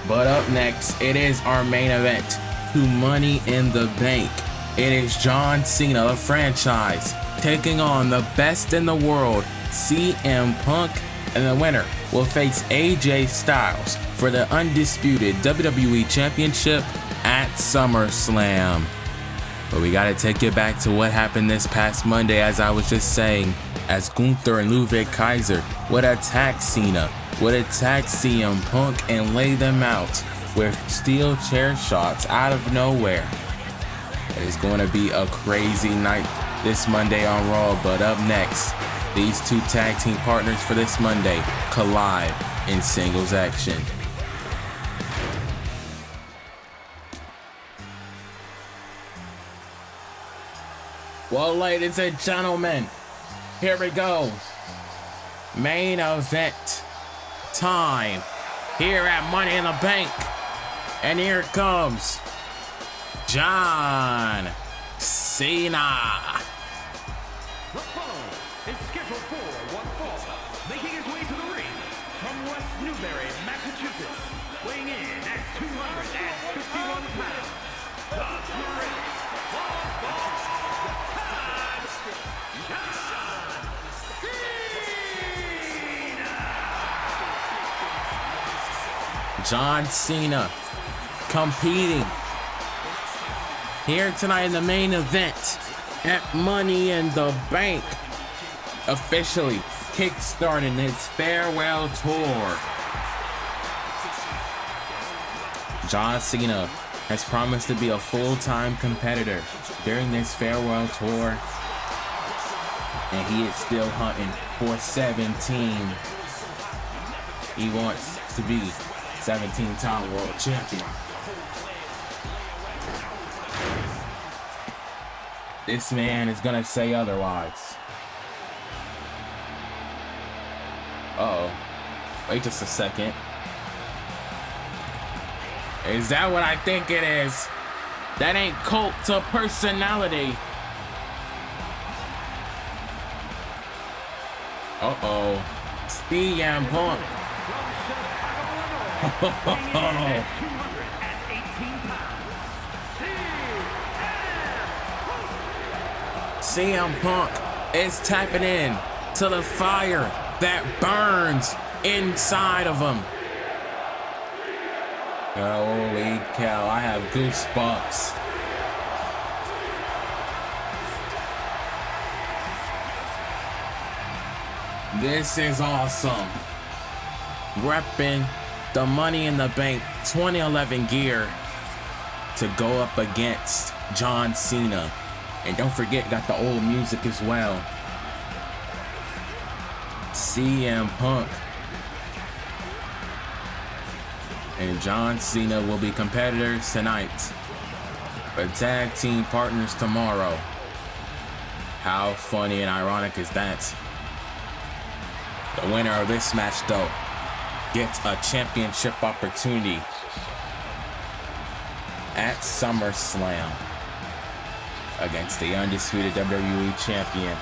But up next, it is our main event to Money in the Bank. It is John Cena, the franchise, taking on the best in the world, CM Punk, and the winner will face AJ Styles for the Undisputed WWE Championship at SummerSlam. But we gotta take it back to what happened this past Monday, as I was just saying, as Gunther and Ludwig Kaiser would attack Cena, would attack CM Punk and lay them out with steel chair shots out of nowhere. It is going to be a crazy night this Monday on Raw, but up next, these two tag team partners for this Monday collide in singles action. Well, ladies and gentlemen, here we go. Main event time here at Money in the Bank. And here comes John Cena. The foe is scheduled for one fall, making his way to the ring from West Newbury, Massachusetts, weighing in at 251 pounds. The Prince of John Cena competing here tonight in the main event at Money in the Bank, officially kickstarting its farewell tour. John Cena has promised to be a full-time competitor during this farewell tour, and he is still hunting for 17. He wants to be 17-time world champion. This man is gonna say otherwise. Uh-oh. Wait just a second. Is that what I think it is? That ain't cult to personality. Uh-oh. CM Punk. CM Punk is tapping in to the fire that burns inside of him. Holy cow, I have goosebumps. This is awesome. Repping the Money in the Bank 2011 gear to go up against John Cena. And don't forget, got the old music as well. CM Punk and John Cena will be competitors tonight, but tag team partners tomorrow. How funny and ironic is that? The winner of this match, though, gets a championship opportunity at SummerSlam against the Undisputed WWE Champion.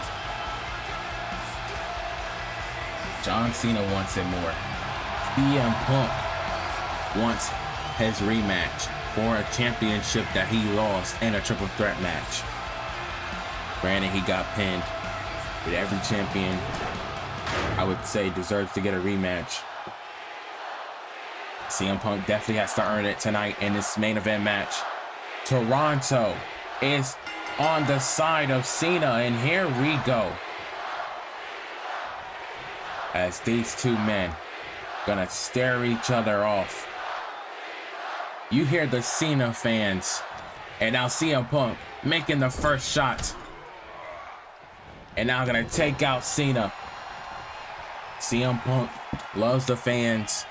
John Cena wants it more. CM Punk wants his rematch for a championship that he lost in a triple threat match. Granted, he got pinned, but every champion, I would say, deserves to get a rematch. CM Punk definitely has to earn it tonight in this main event match. Toronto is on the side of Cena, and here we go. As these two men gonna stare each other off. You hear the Cena fans. And now CM Punk making the first shot. And now gonna take out Cena. CM Punk loves the fans,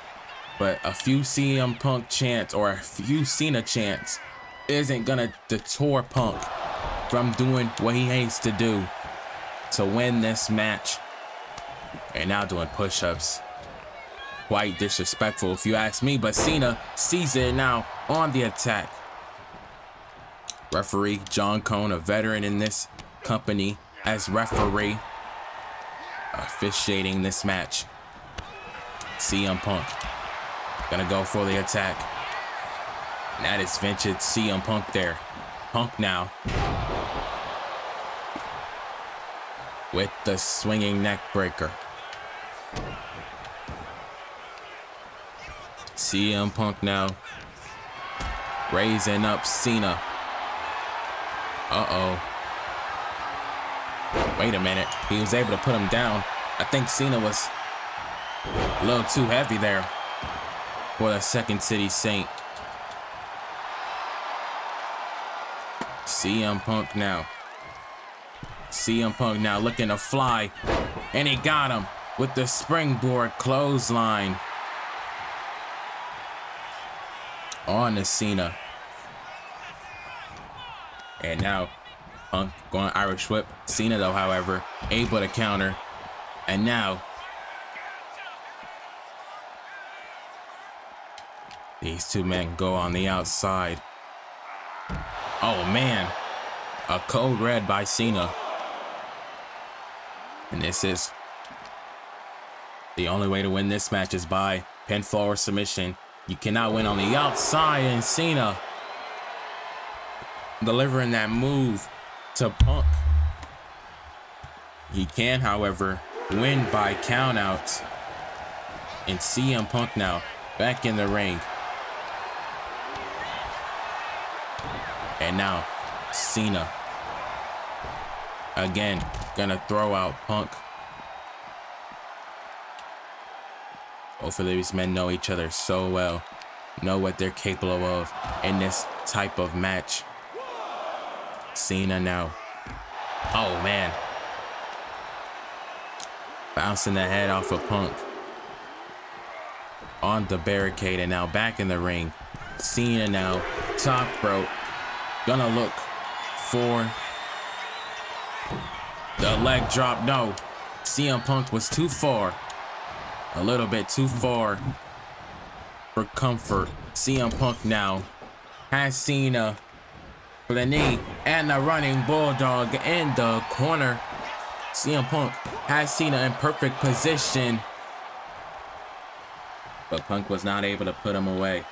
but a few CM Punk chants or a few Cena chants isn't gonna deter Punk from doing what he hates to do to win this match. And now doing push-ups. Quite disrespectful if you ask me, but Cena sees it now on the attack. Referee John Cone, a veteran in this company, as referee officiating this match. CM Punk gonna go for the attack. And that is vintage CM Punk there. Punk now with the swinging neck breaker. CM Punk now raising up Cena. Uh-oh. Wait a minute. He was able to put him down. I think Cena was a little too heavy there for the Second City Saint. CM Punk now. CM Punk now looking to fly. And he got him with the springboard clothesline on to Cena. And now Punk going Irish whip. Cena though, however, able to counter. And now these two men go on the outside. Oh man, a code red by Cena. And this is the only way to win this match is by pinfall or submission. You cannot win on the outside, and Cena delivering that move to Punk. He can, however, win by countouts. And CM Punk now back in the ring. And now Cena again gonna throw out Punk. Both of these men know each other so well, know what they're capable of in this type of match. Cena now. Oh man. Bouncing the head off of Punk. On the barricade and now back in the ring. Cena now, top rope. Gonna look for the leg drop. No, CM Punk was too far. A little bit too far for comfort. CM Punk now has Cena for the knee and the running bulldog in the corner. CM Punk has Cena in perfect position, but Punk was not able to put him away.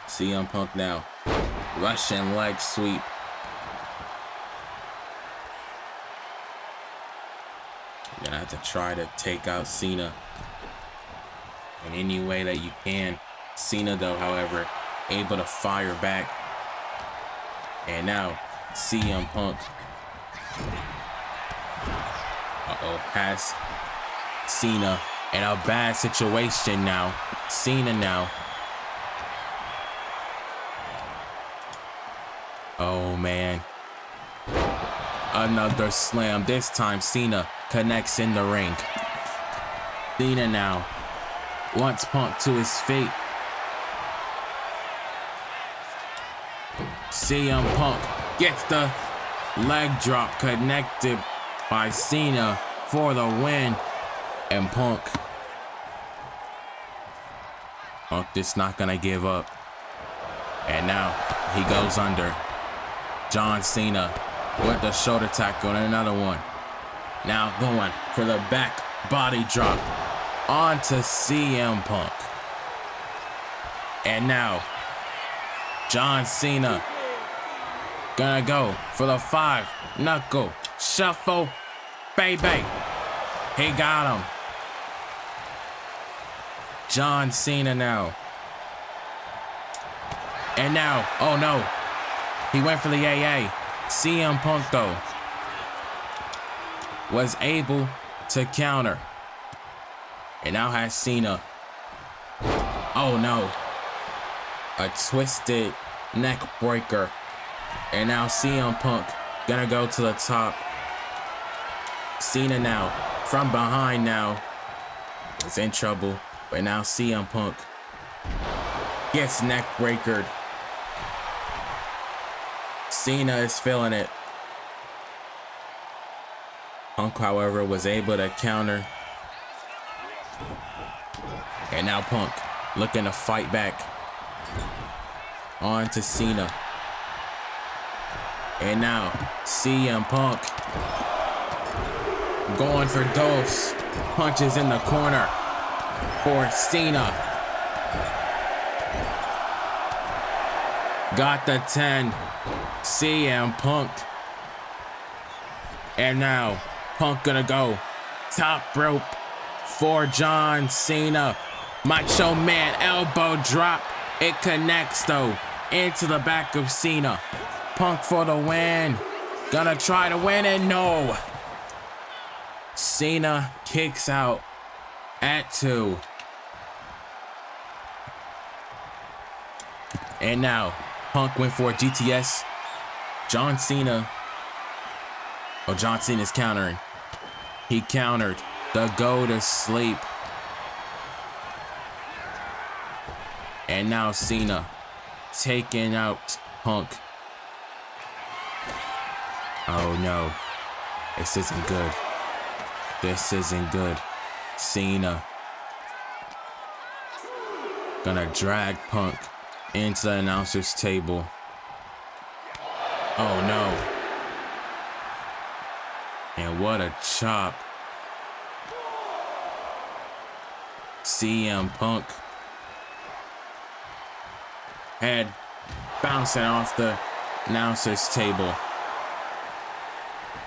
CM Punk now, Russian leg sweep. You're gonna have to try to take out Cena in any way that you can. Cena though, however, able to fire back. And now CM Punk has Cena in a bad situation now. Cena now. Oh man. Another slam. This time Cena connects in the ring. Cena now wants Punk to his feet. CM Punk gets the leg drop connected by Cena for the win. And Punk is not gonna give up. And now he goes under. John Cena with the shoulder tackle and another one. Now going for the back body drop onto CM Punk. And now John Cena gonna go for the 5-knuckle shuffle, baby. He got him. John Cena now. And now, oh no, he went for the AA. CM Punk though was able to counter. And now has Cena Oh no. A twisted neck breaker. And now CM Punk gonna go to the top. Cena now from behind now is in trouble. But now CM Punk gets neck breakered. Cena is feeling it. Punk, however, was able to counter. And now Punk looking to fight back. On to Cena. And now CM Punk going for dose. Punches in the corner for Cena. Got the 10. CM Punk. And now Punk gonna go top rope for John Cena. Macho Man elbow drop. It connects though into the back of Cena. Punk for the win. Gonna try to win it. No. Cena kicks out at 2. And now Punk went for a GTS. John Cena's countering. He countered the go to sleep. And now Cena taking out Punk. Oh no. This isn't good. This isn't good. Cena gonna drag Punk into the announcer's table. Oh no. And what a chop. CM Punk. Head bouncing off the announcer's table.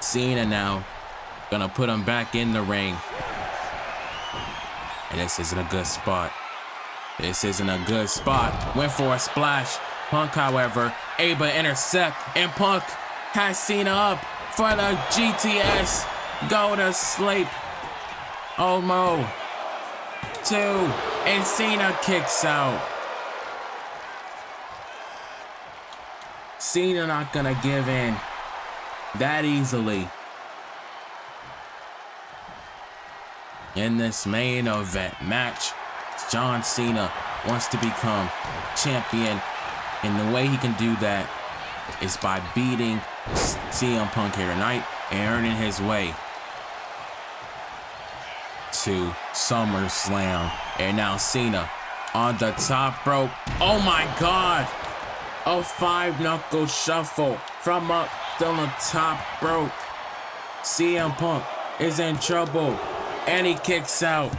Cena now gonna put him back in the ring. And this isn't a good spot. This isn't a good spot. Went for a splash. Punk, however, able to intercept. And Punk has Cena up for the GTS. Go to sleep. Almost. 2. And Cena kicks out. Cena not gonna give in that easily. In this main event match, John Cena wants to become champion, and the way he can do that is by beating CM Punk here tonight and earning his way to Summerslam. And now Cena on the top rope. Oh my God! A 5-knuckle shuffle from up on the top rope. CM Punk is in trouble, and he kicks out.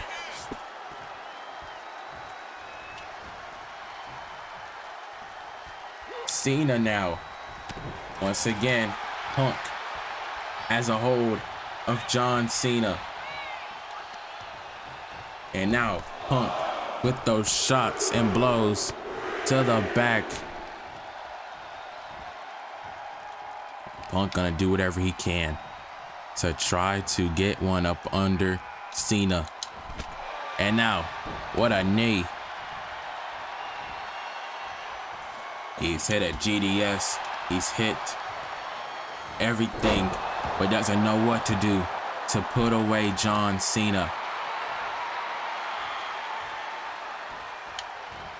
Cena now. Once again, Punk has a hold of John Cena. And now Punk with those shots and blows to the back. Punk gonna do whatever he can to try to get one up under Cena. And now, what a knee. He's hit a GDS. He's hit everything, but doesn't know what to do to put away John Cena.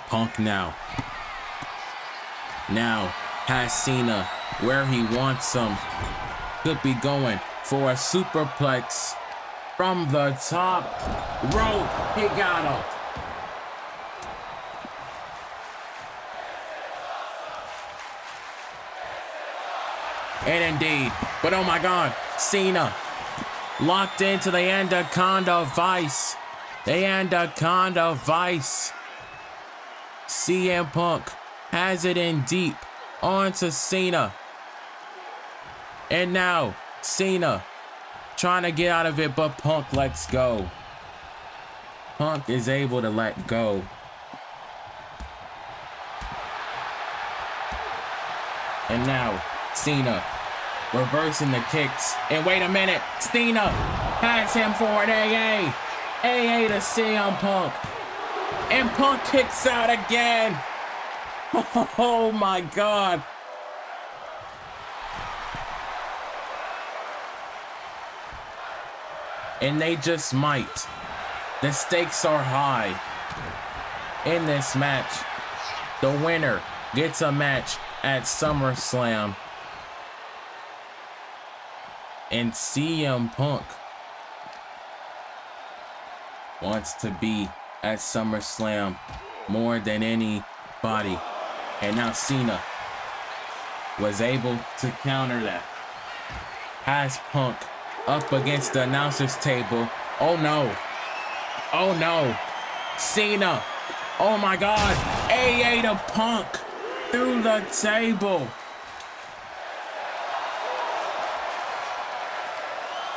Punk now has Cena where he wants him. Could be going for a superplex from the top rope. He got him. And indeed, but oh my God, Cena locked into the Anaconda Vice. The Anaconda Vice. CM Punk has it in deep onto Cena. And now Cena trying to get out of it, but Punk lets go. Punk is able to let go. And now Cena reversing the kicks. And wait a minute, Cena has him for an AA. AA to CM Punk. And Punk kicks out again. Oh my God. And they just might. The stakes are high in this match. The winner gets a match at Summerslam. And CM Punk wants to be at SummerSlam more than anybody. And now Cena was able to counter that. Has Punk up against the announcer's table. Oh no. Oh no. Cena. Oh my God. AA to Punk through the table.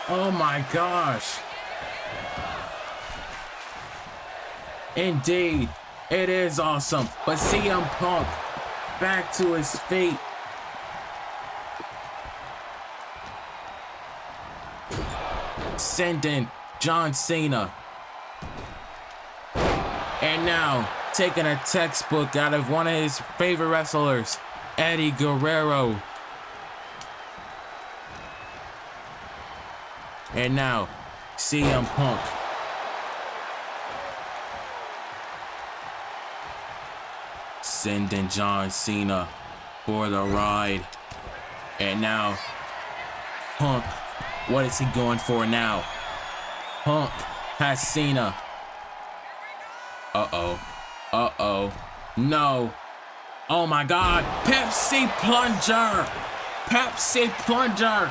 Oh my gosh. Indeed, it is awesome. But CM Punk back to his feet. Sending John Cena. And now taking a textbook out of one of his favorite wrestlers, Eddie Guerrero. And now CM Punk. Sending John Cena for the ride. And now Punk, what is he going for now? Punk has Cena. Uh-oh. Uh-oh. No. Oh my God. Pepsi plunger. Pepsi plunger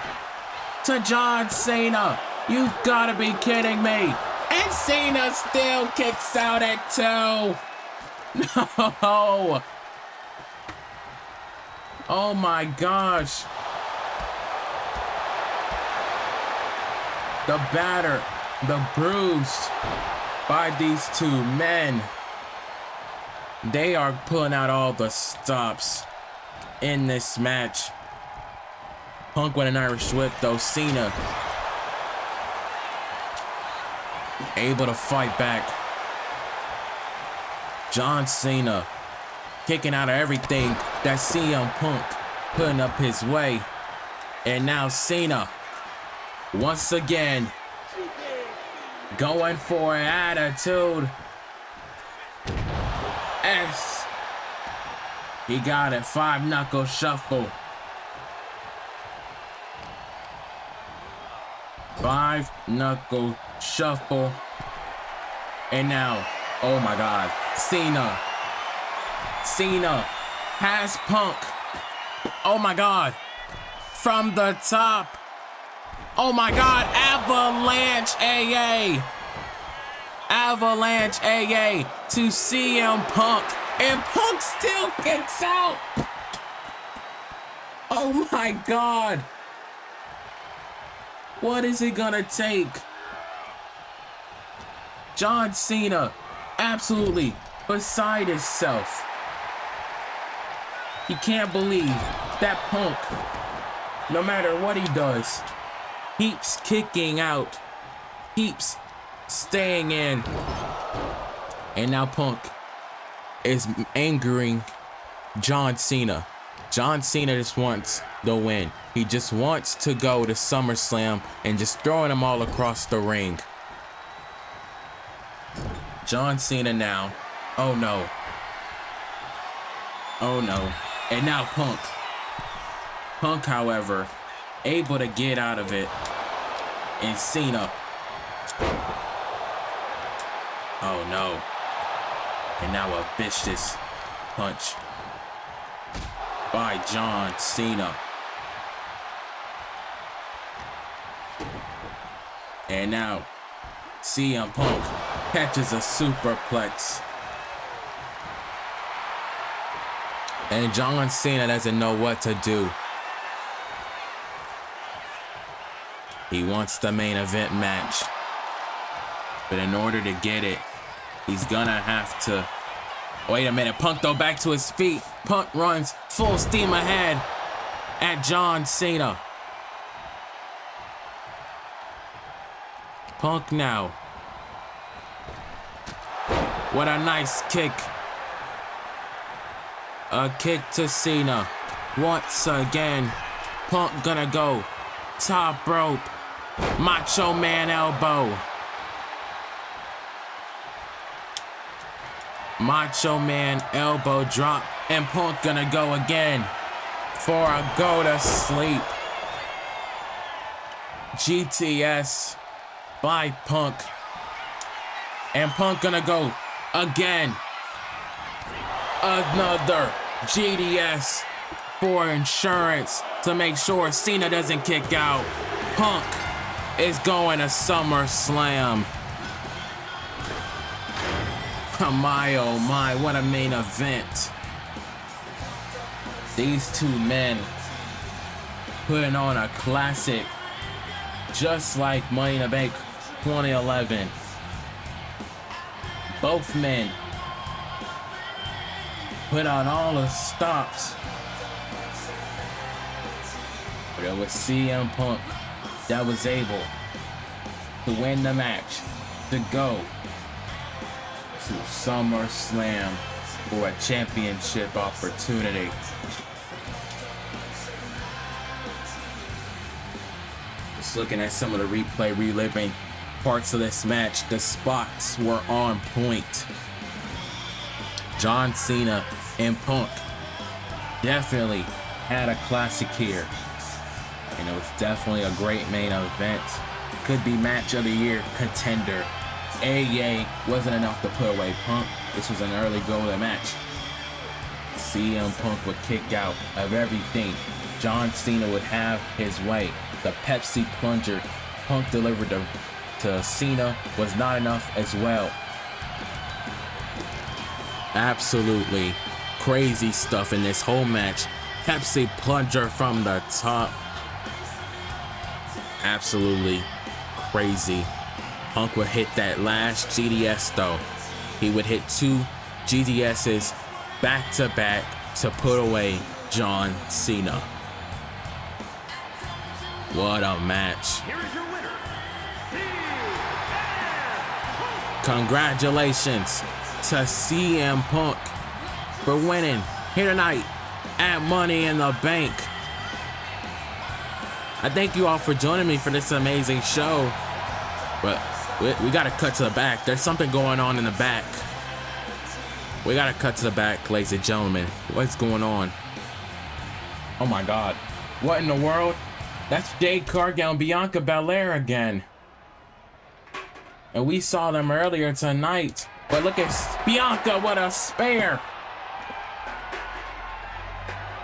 to John Cena. You gotta be kidding me. And Cena still kicks out at 2. No. Oh my gosh. The batter, the bruise by these two men. They are pulling out all the stops in this match. Punk with an Irish whip though. Cena able to fight back. John Cena kicking out of everything that CM Punk putting up his way. And now Cena once again going for an attitude. S. He got it. 5-knuckle shuffle. 5-knuckle shuffle. And now, oh my God, Cena has Punk. Oh my God, from the top. Oh my God, Avalanche AA. Avalanche AA to CM Punk. And Punk still kicks out. Oh my God. What is it gonna take? John Cena, absolutely beside himself. He can't believe that Punk, no matter what he does, keeps kicking out, keeps staying in. And now Punk is angering John Cena. John Cena just wants the win. He just wants to go to SummerSlam and just throwing them all across the ring. John Cena now. Oh no. Oh no. And now Punk. Punk, however, able to get out of it. And Cena. Oh no. And now a vicious punch by John Cena. And now CM Punk catches a superplex. And John Cena doesn't know what to do. He wants the main event match. But in order to get it, he's gonna have to... Wait a minute, Punk though back to his feet. Punk runs full steam ahead at John Cena. Punk now What a nice kick. A kick to Cena. Once again. Punk gonna go. Top rope. Macho Man elbow. Macho Man elbow drop. And Punk gonna go again. For a go to sleep. GTS by Punk. And Punk gonna go again. Another GDS for insurance to make sure Cena doesn't kick out. Punk is going to SummerSlam. Oh my, what a main event. These two men putting on a classic just like Money in the Bank 2011. Both men put on all the stops. But it was CM Punk that was able to win the match, to go to SummerSlam for a championship opportunity. Just looking at some of the replay, reliving parts of this match, the spots were on point. John Cena and Punk definitely had a classic here. And it was definitely a great main event. Could be match of the year contender. AA wasn't enough to put away Punk. This was an early go of the match. CM Punk would kick out of everything. John Cena would have his way. The Pepsi plunger Punk delivered to Cena was not enough as well. Absolutely crazy stuff in this whole match. Pepsi plunger from the top. Absolutely crazy. Punk would hit that last GDS though. He would hit 2 GDSs back to back to put away John Cena. What a match. Here is your winner, Congratulations to CM Punk for winning here tonight at Money in the Bank. I thank you all for joining me for this amazing show. But we gotta cut to the back. There's something going on in the back. We gotta cut to the back, ladies and gentlemen. What's going on? Oh my God. What in the world? That's Jade, Cargill, and Bianca Belair again. And we saw them earlier tonight. But look at Bianca, what a spare.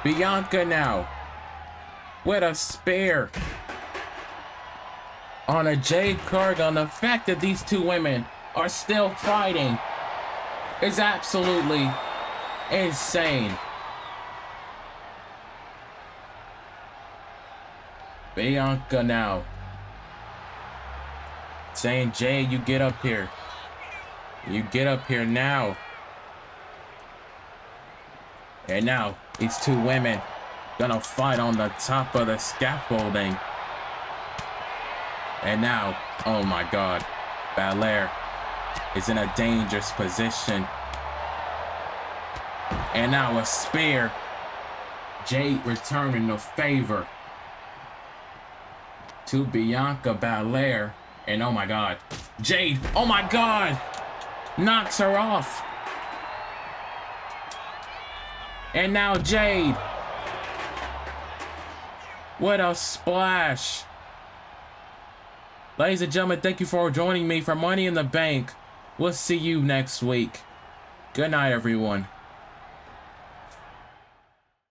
Bianca now with a spare on a Jade Cargill. And the fact that these two women are still fighting is absolutely insane. Bianca now saying, Jade, you get up here. You get up here now. And now these two women gonna fight on the top of the scaffolding. And now, oh my God, Belair is in a dangerous position. And now a spear. Jade returning the favor to Bianca Belair. And oh my God, Jade, oh my God, knocks her off. And now Jade, what a splash. Ladies and gentlemen, thank you for joining me for Money in the Bank. We'll see you next week. Good night, everyone.